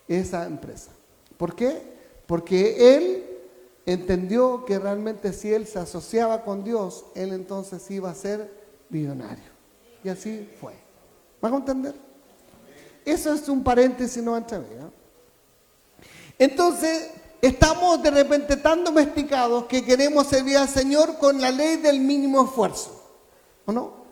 esa empresa. ¿Por qué? Porque él entendió que realmente si él se asociaba con Dios, él entonces iba a ser millonario. Y así fue. ¿Van a entender? Eso es un paréntesis, no entre mí, ¿no? Entonces, estamos de repente tan domesticados que queremos servir al Señor con la ley del mínimo esfuerzo. ¿O no?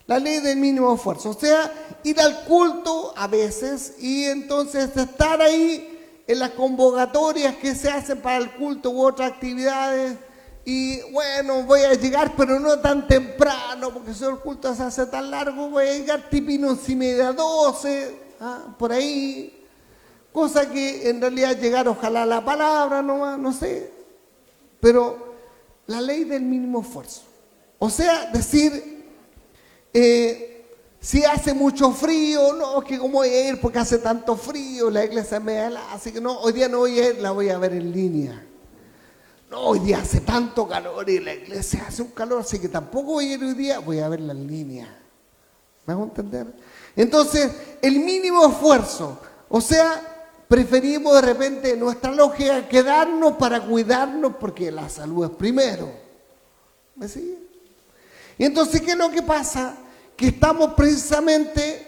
La ley del mínimo esfuerzo. O sea, ir al culto a veces y entonces estar ahí en las convocatorias que se hacen para el culto u otras actividades. Y bueno, voy a llegar, pero no tan temprano, porque si el culto se hace tan largo, voy a llegar tipo 11:30, 12, por ahí. cosa que en realidad llegar ojalá a la palabra nomás, no sé, pero la ley del mínimo esfuerzo. O sea, decir, si hace mucho frío, no, que cómo voy a ir porque hace tanto frío, la iglesia me da, así que no, hoy día no voy a ir, la voy a ver en línea. No, hoy día hace tanto calor y la iglesia hace un calor, así que tampoco voy a ir hoy día, voy a verla en línea. ¿Me hago entender? Entonces, el mínimo esfuerzo, o sea, preferimos de repente nuestra lógica quedarnos para cuidarnos porque la salud es primero. ¿Me sigue? Y entonces, ¿qué es lo que pasa? Que estamos precisamente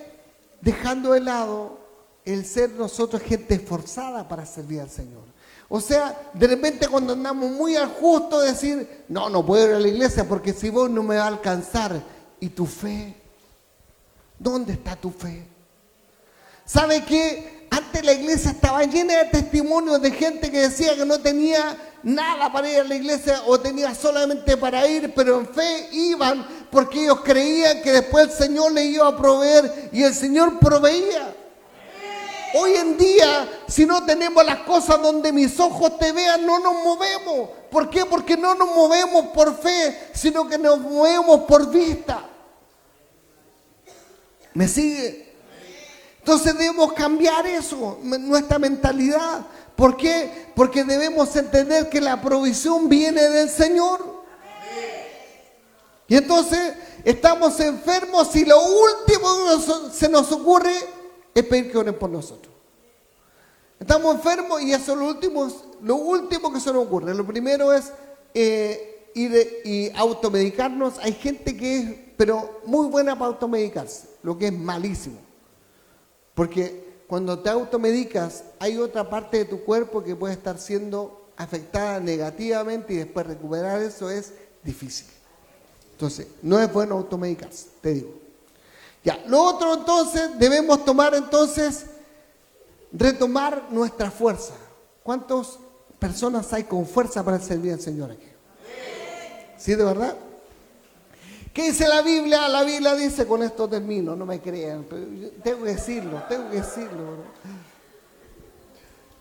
dejando de lado el ser nosotros gente esforzada para servir al Señor. O sea, de repente cuando andamos muy al justo decir, no puedo ir a la iglesia porque si voy no me va a alcanzar. ¿Y tu fe? ¿Dónde está tu fe? ¿Sabe qué? Antes la iglesia estaba llena de testimonios de gente que decía que no tenía nada para ir a la iglesia o tenía solamente para ir, pero en fe iban porque ellos creían que después el Señor les iba a proveer y el Señor proveía. Hoy en día, si no tenemos las cosas donde mis ojos te vean, no nos movemos. ¿Por qué? Porque no nos movemos por fe, sino que nos movemos por vista. ¿Me sigue? Entonces debemos cambiar eso, nuestra mentalidad. ¿Por qué? Porque debemos entender que la provisión viene del Señor. Y entonces estamos enfermos y lo último que se nos ocurre es pedir que oren por nosotros. Estamos enfermos y eso es lo último que se nos ocurre. Lo primero es ir y automedicarnos. Hay gente que es, pero muy buena para automedicarse, lo que es malísimo. Porque cuando te automedicas, hay otra parte de tu cuerpo que puede estar siendo afectada negativamente y después recuperar eso es difícil. Entonces, no es bueno automedicarse, te digo. Ya, lo otro entonces, debemos retomar nuestra fuerza. ¿Cuántas personas hay con fuerza para servir al Señor aquí? ¿Sí, de verdad? ¿Qué dice la Biblia? La Biblia dice, con esto termino, no me crean, pero tengo que decirlo.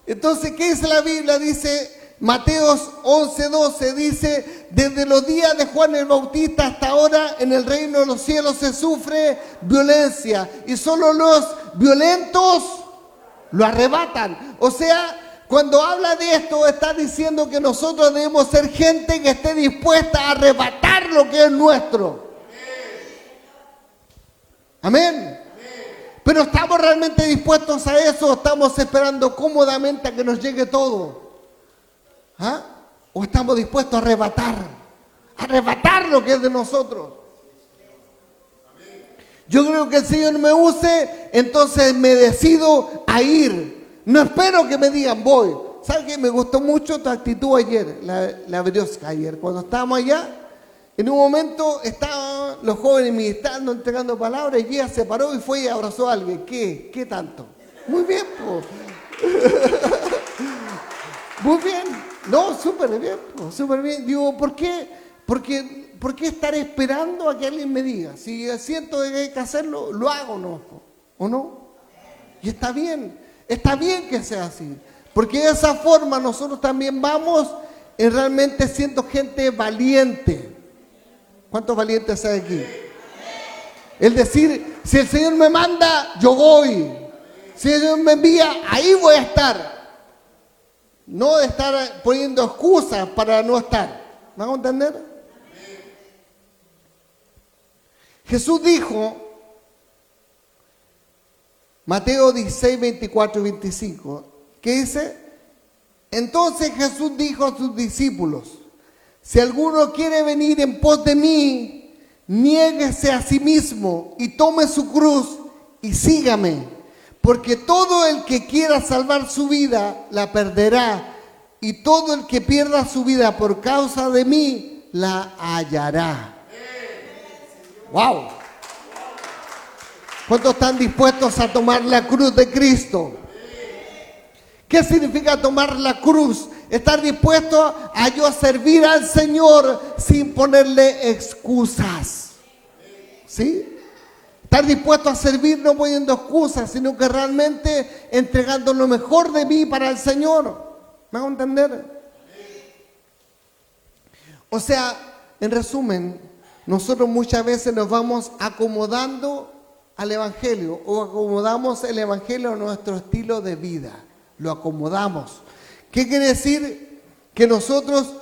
Entonces, ¿qué dice la Biblia? Dice, Mateos 11:12, dice, desde los días de Juan el Bautista hasta ahora en el reino de los cielos se sufre violencia y solo los violentos lo arrebatan. O sea, cuando habla de esto está diciendo que nosotros debemos ser gente que esté dispuesta a arrebatar lo que es nuestro. Amén. Pero ¿estamos realmente dispuestos a eso o estamos esperando cómodamente a que nos llegue todo? ¿Ah? ¿O estamos dispuestos a arrebatar lo que es de nosotros? Yo creo que el Señor me use, entonces me decido a ir. No espero que me digan voy. ¿Sabes qué? Me gustó mucho tu actitud ayer, la Briosca ayer. Cuando estábamos allá, en un momento estaban los jóvenes ministrando, entregando palabras, y ella se paró y fue y abrazó a alguien. ¿Qué tanto? Muy bien, pues. Muy bien. No, súper bien, súper bien. Digo, ¿por qué? ¿Por qué estar esperando a que alguien me diga? Si siento que hay que hacerlo, lo hago, ¿no? ¿O no? Y está bien que sea así. Porque de esa forma nosotros también vamos realmente siendo gente valiente. ¿Cuántos valientes hay aquí? El decir, si el Señor me manda, yo voy. Si el Señor me envía, ahí voy a estar. No de estar poniendo excusas para no estar. ¿Me van a entender? Jesús dijo, Mateo 16, 24 y 25, ¿qué dice? Entonces Jesús dijo a sus discípulos, si alguno quiere venir en pos de mí, niéguese a sí mismo y tome su cruz y sígame. Porque todo el que quiera salvar su vida, la perderá. Y todo el que pierda su vida por causa de mí, la hallará. ¡Wow! ¿Cuántos están dispuestos a tomar la cruz de Cristo? ¿Qué significa tomar la cruz? Estar dispuesto a yo servir al Señor sin ponerle excusas. ¿Sí? Estar dispuesto a servir no poniendo excusas, sino que realmente entregando lo mejor de mí para el Señor. ¿Me hago entender? O sea, en resumen, nosotros muchas veces nos vamos acomodando al Evangelio o acomodamos el Evangelio a nuestro estilo de vida. Lo acomodamos. ¿Qué quiere decir? Que nosotros,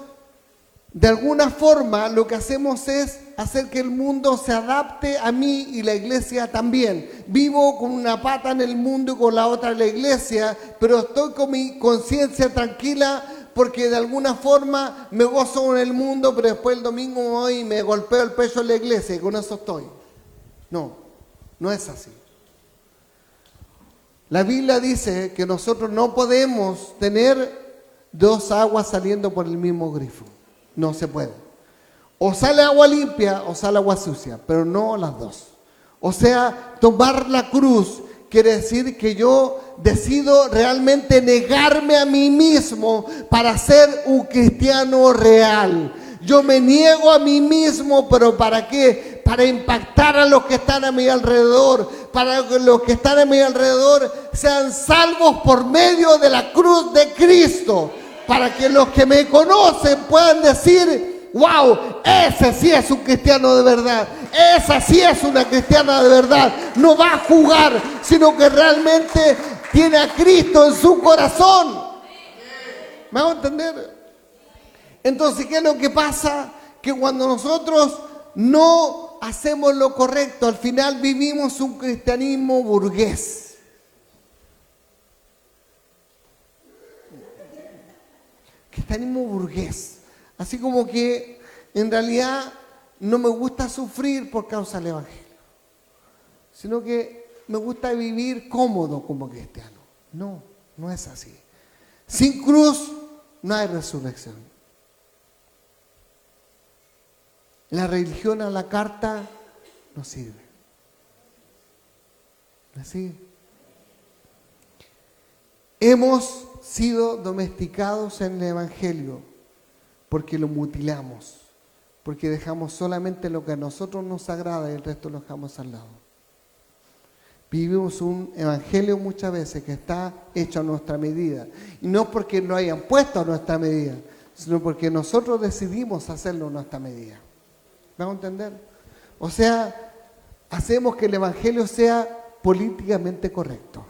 de alguna forma, lo que hacemos es hacer que el mundo se adapte a mí y la iglesia también. Vivo con una pata en el mundo y con la otra en la iglesia, pero estoy con mi conciencia tranquila porque de alguna forma me gozo en el mundo, pero después el domingo voy y me golpeo el pecho en la iglesia y con eso estoy. No, no es así. La Biblia dice que nosotros no podemos tener dos aguas saliendo por el mismo grifo. No se puede. O sale agua limpia o sale agua sucia, pero no las dos. O sea, tomar la cruz quiere decir que yo decido realmente negarme a mí mismo para ser un cristiano real. Yo me niego a mí mismo, pero ¿para qué? Para impactar a los que están a mi alrededor, para que los que están a mi alrededor sean salvos por medio de la cruz de Cristo, para que los que me conocen puedan decir: wow, ese sí es un cristiano de verdad, esa sí es una cristiana de verdad. No va a jugar, sino que realmente tiene a Cristo en su corazón. ¿Me hago entender? Entonces, ¿qué es lo que pasa? Que cuando nosotros no hacemos lo correcto, al final vivimos un cristianismo burgués. Cristianismo burgués. Así como que en realidad no me gusta sufrir por causa del Evangelio, sino que me gusta vivir cómodo como cristiano. No, no es así. Sin cruz no hay resurrección. La religión a la carta no sirve. ¿Así? Hemos sido domesticados en el Evangelio porque lo mutilamos, porque dejamos solamente lo que a nosotros nos agrada y el resto lo dejamos al lado. Vivimos un evangelio muchas veces que está hecho a nuestra medida. Y no porque lo hayan puesto a nuestra medida, sino porque nosotros decidimos hacerlo a nuestra medida. ¿Me van a entender? O sea, hacemos que el evangelio sea políticamente correcto.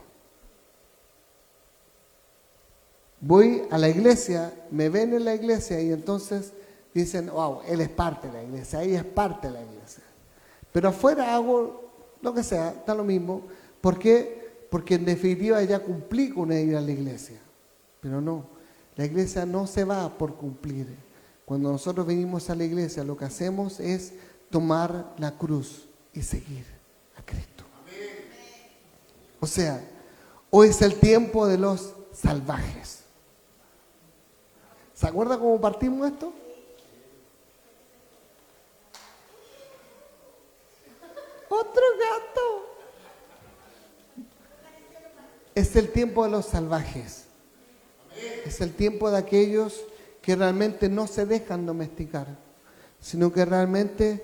Voy a la iglesia, me ven en la iglesia y entonces dicen: wow, él es parte de la iglesia, ella es parte de la iglesia. Pero afuera hago lo que sea, está lo mismo. ¿Por qué? Porque en definitiva ya cumplí con ir a la iglesia. Pero no, la iglesia no se va por cumplir. Cuando nosotros venimos a la iglesia, lo que hacemos es tomar la cruz y seguir a Cristo. O sea, hoy es el tiempo de los salvajes. ¿Se acuerda cómo partimos esto? Otro gato. Es el tiempo de los salvajes. Es el tiempo de aquellos que realmente no se dejan domesticar, sino que realmente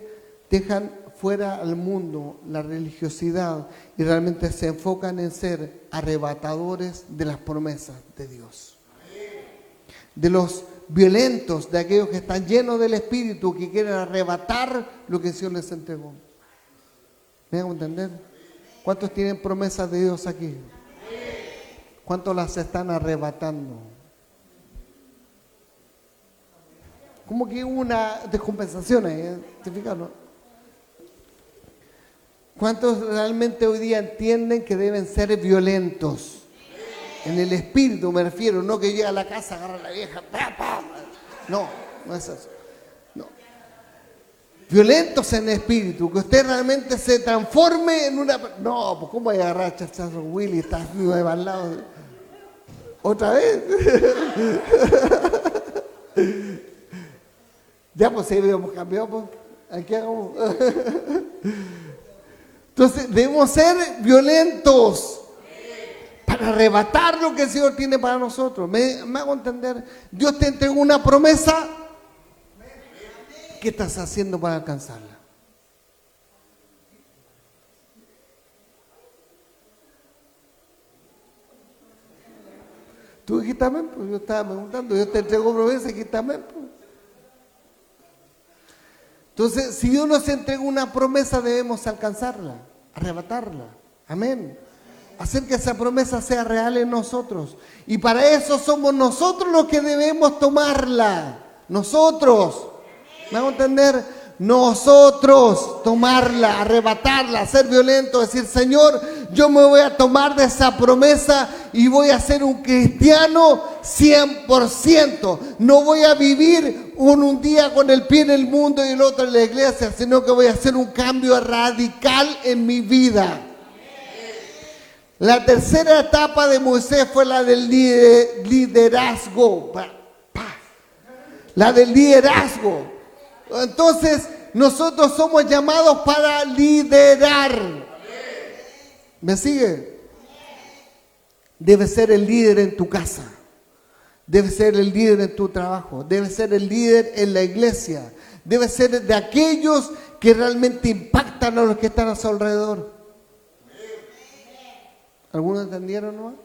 dejan fuera al mundo la religiosidad y realmente se enfocan en ser arrebatadores de las promesas de Dios. De los violentos, de aquellos que están llenos del Espíritu, que quieren arrebatar lo que el Señor les entregó. ¿Me hago entender? ¿Cuántos tienen promesas de Dios aquí? ¿Cuántos las están arrebatando? Como que hubo una descompensación ahí, ¿te fijas, no? ¿Cuántos realmente hoy día entienden que deben ser violentos? En el espíritu me refiero, no que llega a la casa, agarra a la vieja, ¡pam, pam! No, no es eso. No. Violentos en el espíritu, que usted realmente se transforme en una... No, pues ¿cómo voy a agarrar a Chachazo Willy? Estás nuevo al lado. ¿Otra vez? Ya, pues si habíamos cambiado, pues aquí hagamos. Entonces, debemos ser violentos para arrebatar lo que el Señor tiene para nosotros. ¿Me hago entender? Dios te entregó una promesa. ¿Qué estás haciendo para alcanzarla? Tú dijiste amén, pues yo estaba preguntando, yo te entrego promesa y dijiste amén, pues. Entonces, si Dios nos entrega una promesa, debemos alcanzarla, arrebatarla. Amén. Hacer que esa promesa sea real en nosotros. Y para eso somos nosotros los que debemos tomarla. Nosotros. ¿Me hago entender? Nosotros tomarla, arrebatarla, ser violento, decir, Señor, yo me voy a tomar de esa promesa y voy a ser un cristiano 100%. No voy a vivir un día con el pie en el mundo y el otro en la iglesia, sino que voy a hacer un cambio radical en mi vida. La tercera etapa de Moisés fue la del liderazgo. La del liderazgo. Entonces, nosotros somos llamados para liderar. ¿Me sigue? Debes ser el líder en tu casa. Debes ser el líder en tu trabajo. Debes ser el líder en la iglesia. Debes ser de aquellos que realmente impactan a los que están a su alrededor. ¿Algunos entendieron, no?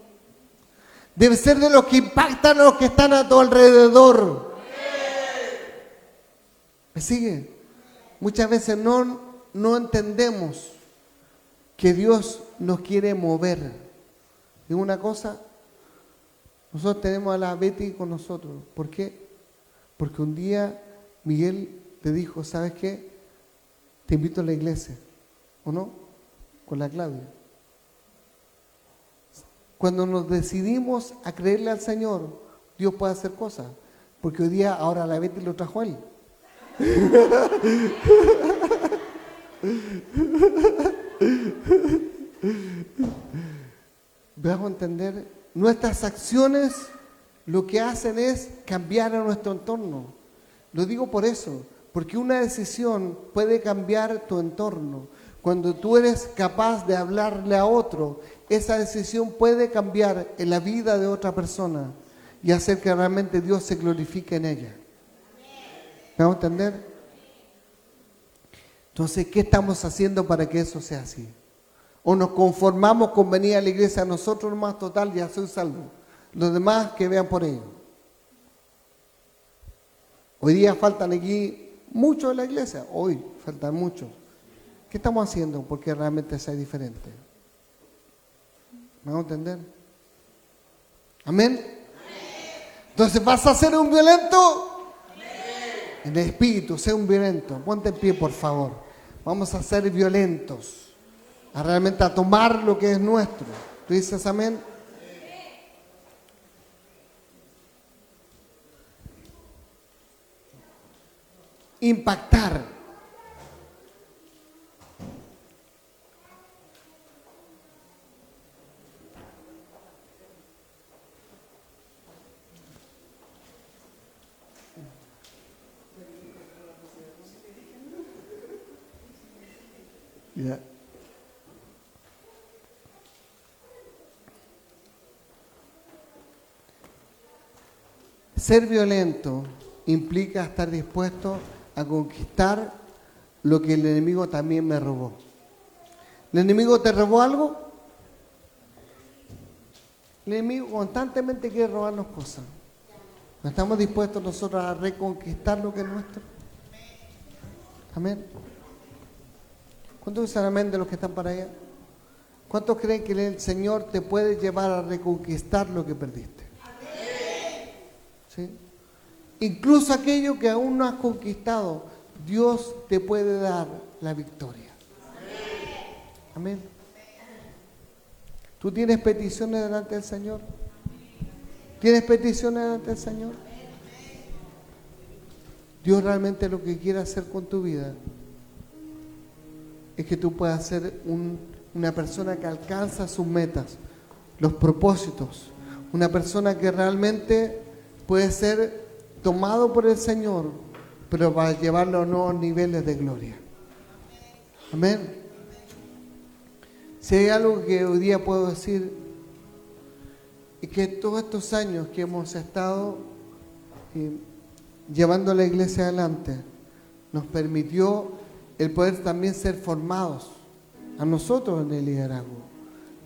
Debes ser de los que impactan a los que están a tu alrededor. ¿Me sigue? Muchas veces no entendemos que Dios nos quiere mover. Y una cosa, nosotros tenemos a la Betty con nosotros. ¿Por qué? Porque un día Miguel te dijo, ¿sabes qué? Te invito a la iglesia. ¿O no? Con la Claudia. Cuando nos decidimos a creerle al Señor, Dios puede hacer cosas. Porque hoy día, ahora la Betty lo trajo a él. Vamos a entender, nuestras acciones lo que hacen es cambiar a nuestro entorno. Lo digo por eso, porque una decisión puede cambiar tu entorno. Cuando tú eres capaz de hablarle a otro, esa decisión puede cambiar en la vida de otra persona y hacer que realmente Dios se glorifique en ella. ¿Me vamos a entender? Entonces, ¿qué estamos haciendo para que eso sea así? ¿O nos conformamos con venir a la iglesia nosotros nomás, total, ya soy salvo? Los demás que vean por ello. Hoy día faltan aquí muchos de la iglesia. Hoy faltan muchos. ¿Qué estamos haciendo porque realmente sea diferente? ¿Me vamos a entender? ¿Amén? Entonces, ¿vas a ser un violento? En el espíritu, sé un violento. Ponte en pie, por favor. Vamos a ser violentos. A realmente a tomar lo que es nuestro. ¿Tú dices amén? Impactar. Yeah. Ser violento implica estar dispuesto a conquistar lo que el enemigo también me robó. ¿El enemigo te robó algo? El enemigo constantemente quiere robarnos cosas. ¿No estamos dispuestos nosotros a reconquistar lo que es nuestro? Amén. ¿Cuántos dicen amén de los que están para allá? ¿Cuántos creen que el Señor te puede llevar a reconquistar lo que perdiste? ¿Sí? Incluso aquello que aún no has conquistado, Dios te puede dar la victoria. Amén. ¿Tú tienes peticiones delante del Señor? ¿Tienes peticiones delante del Señor? Dios realmente lo que quiere hacer con tu vida es que tú puedas ser una persona que alcanza sus metas, los propósitos, una persona que realmente puede ser tomado por el Señor, pero para llevarlo a nuevos niveles de gloria. Amén. Si hay algo que hoy día puedo decir, es que todos estos años que hemos estado llevando a la iglesia adelante, nos permitió el poder también ser formados a nosotros en el liderazgo,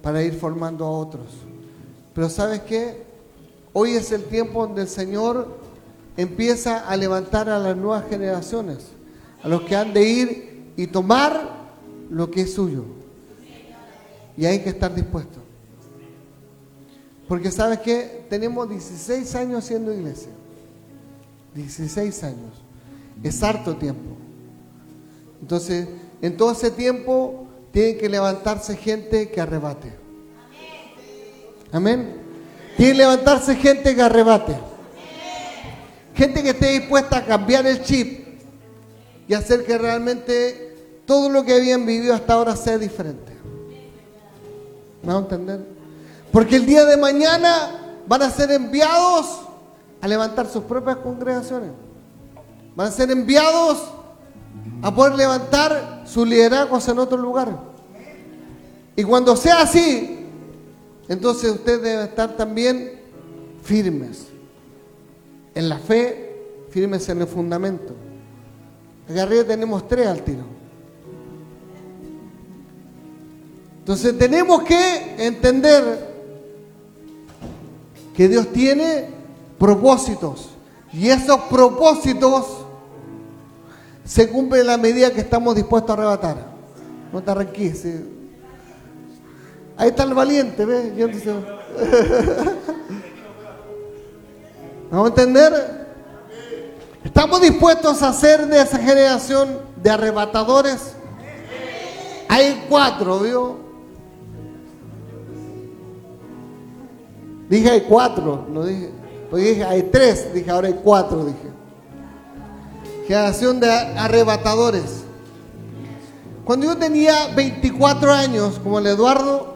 para ir formando a otros. Pero ¿sabes qué? Hoy es el tiempo donde el Señor empieza a levantar a las nuevas generaciones, a los que han de ir y tomar lo que es suyo. Y hay que estar dispuestos. Porque ¿sabes qué? Tenemos 16 años siendo iglesia. 16 años. Es harto tiempo. Entonces, en todo ese tiempo tiene que levantarse gente que arrebate. Amén. Tiene que levantarse gente que arrebate. Gente que esté dispuesta a cambiar el chip y hacer que realmente todo lo que habían vivido hasta ahora sea diferente. ¿Me van a entender? Porque el día de mañana van a ser enviados a levantar sus propias congregaciones. Van a ser enviados a poder levantar sus liderazgos en otro lugar. Y cuando sea así, entonces ustedes deben estar también firmes en la fe, firmes en el fundamento. Acá arriba tenemos 3 al tiro. Entonces tenemos que entender que Dios tiene propósitos. Y esos propósitos se cumplen en la medida que estamos dispuestos a arrebatar. No te arranques. ¿Sí? Ahí está el valiente, ¿ves? ¿Vamos a entender? ¿Estamos dispuestos a ser de esa generación de arrebatadores? Hay 4, ¿vio? Dije hay 4, no dije. Pues dije hay 3, dije ahora hay 4, dije. Generación de arrebatadores. Cuando yo tenía 24 años, como el Eduardo,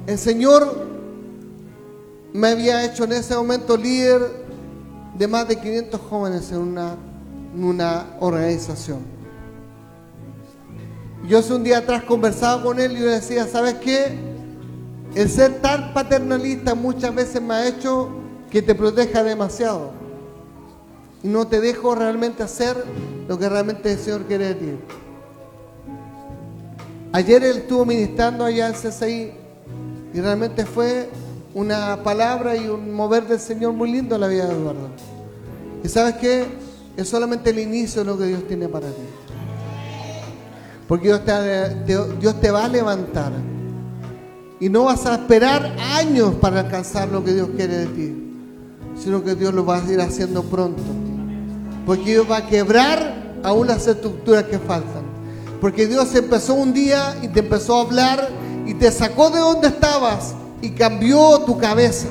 el Señor me había hecho en ese momento líder de más de 500 jóvenes en una organización. Yo hace un día atrás conversaba con él y yo le decía, ¿sabes qué? El ser tan paternalista muchas veces me ha hecho que te proteja demasiado y no te dejo realmente hacer lo que realmente el Señor quiere de ti. Ayer él estuvo ministrando allá en CCI y realmente fue una palabra y un mover del Señor muy lindo en la vida de Eduardo. Y ¿sabes qué? Es solamente el inicio de lo que Dios tiene para ti. Porque Dios te va a levantar. Y no vas a esperar años para alcanzar lo que Dios quiere de ti, sino que Dios lo va a ir haciendo pronto. Porque Dios va a quebrar aún las estructuras que faltan. Porque Dios empezó un día y te empezó a hablar y te sacó de donde estabas y cambió tu cabeza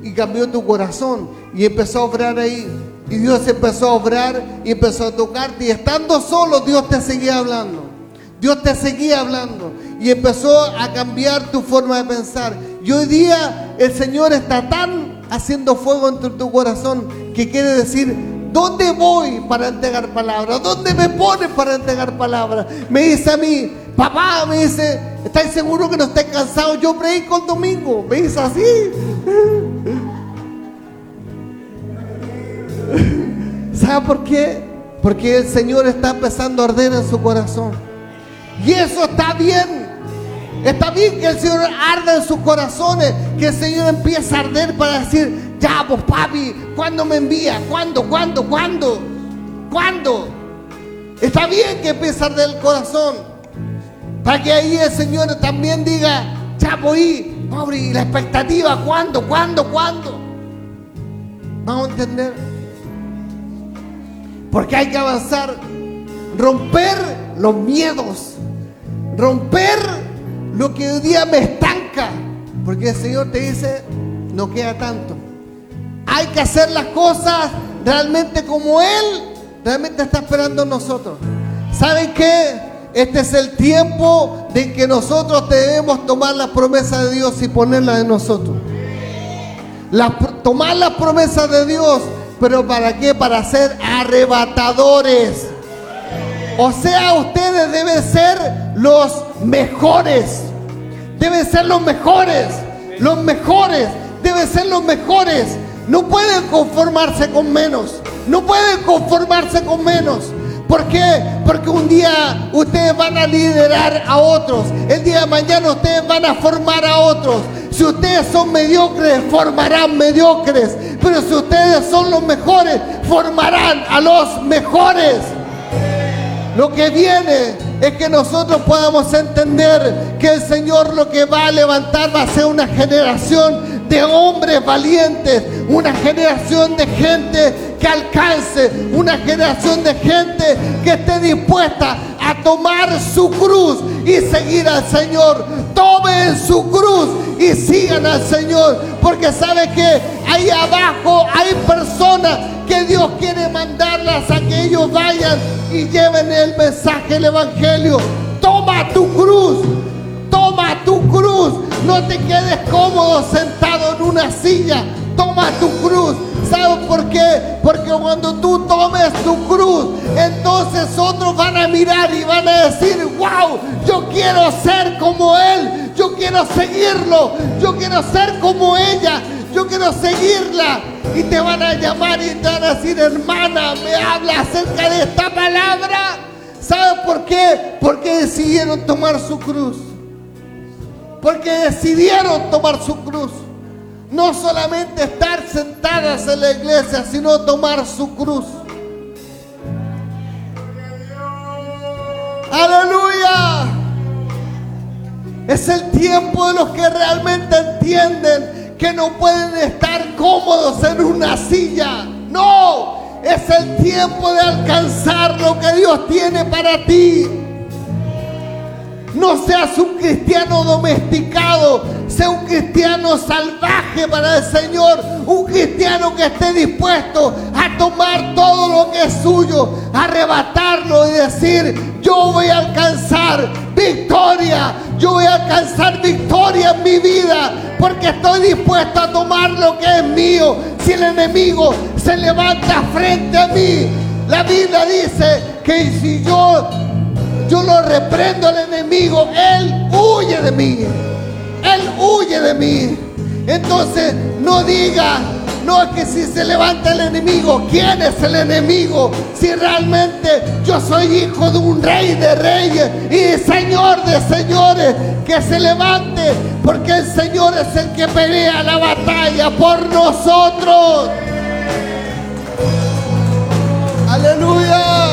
y cambió tu corazón y empezó a obrar ahí. Y Dios empezó a obrar y empezó a tocarte, y estando solo Dios te seguía hablando. Dios te seguía hablando y empezó a cambiar tu forma de pensar. Y hoy día el Señor está tan haciendo fuego entre tu corazón que quiere decir, ¿dónde voy para entregar palabras? ¿Dónde me pones para entregar palabras? Me dice a mí, papá, me dice, ¿estás seguro que no estés cansado? Yo predico el domingo. Me dice así. ¿Sabe por qué? Porque el Señor está empezando a arder en su corazón. Y eso está bien. Está bien que el Señor arda en sus corazones, que el Señor empiece a arder para decir, ya pues papi, ¿cuándo me envía? ¿Cuándo? Está bien que empiece a arder el corazón, para que ahí el Señor también diga, ya pues, pobre, y la expectativa, ¿cuándo? ¿Vamos a entender? Porque hay que avanzar, romper los miedos, romper lo que hoy día me estanca, porque el Señor te dice, no queda tanto. Hay que hacer las cosas realmente como Él realmente está esperando en nosotros. ¿Saben qué? Este es el tiempo de que nosotros debemos tomar las promesas de Dios y ponerlas en nosotros. Tomar las promesas de Dios, pero ¿para qué? Para ser arrebatadores. O sea, ustedes deben ser los mejores. Deben ser los mejores. Los mejores. Deben ser los mejores. No pueden conformarse con menos. No pueden conformarse con menos. ¿Por qué? Porque un día ustedes van a liderar a otros. El día de mañana ustedes van a formar a otros. Si ustedes son mediocres, formarán mediocres. Pero si ustedes son los mejores, formarán a los mejores. Lo que viene es que nosotros podamos entender que el Señor lo que va a levantar va a ser una generación de hombres valientes, una generación de gente que alcance, una generación de gente que esté dispuesta a tomar su cruz y seguir al Señor. Tomen su cruz y sigan al Señor, porque sabe que ahí abajo hay personas que Dios quiere mandarlas a que ellos vayan y lleven el mensaje, el evangelio. Toma tu cruz, toma tu cruz. No te quedes cómodo sentado en una silla. Toma tu cruz. ¿Sabes por qué? Porque cuando tú tomes tu cruz, entonces otros van a mirar y van a decir: wow, yo quiero ser como él, yo quiero seguirlo, yo quiero ser como ella, yo quiero seguirla. Y te van a llamar y te van a decir: hermana, me habla acerca de esta palabra. ¿Sabes por qué? Porque decidieron tomar su cruz. Porque decidieron tomar su cruz. No solamente estar sentadas en la iglesia, sino tomar su cruz. ¡Aleluya! Es el tiempo de los que realmente entienden que no pueden estar cómodos en una silla. No, es el tiempo de alcanzar lo que Dios tiene para ti. No seas un cristiano domesticado, sea un cristiano salvaje para el Señor, un cristiano que esté dispuesto a tomar todo lo que es suyo, a arrebatarlo y decir: yo voy a alcanzar victoria, yo voy a alcanzar victoria en mi vida, porque estoy dispuesto a tomar lo que es mío. Si el enemigo se levanta frente a mí, la Biblia dice que si yo lo reprendo al enemigo, él huye de mí. Él huye de mí. Entonces no diga: no, es que si se levanta el enemigo, ¿quién es el enemigo? Si realmente yo soy hijo de un rey de reyes y señor de señores, que se levante, porque el Señor es el que pelea la batalla por nosotros. Aleluya.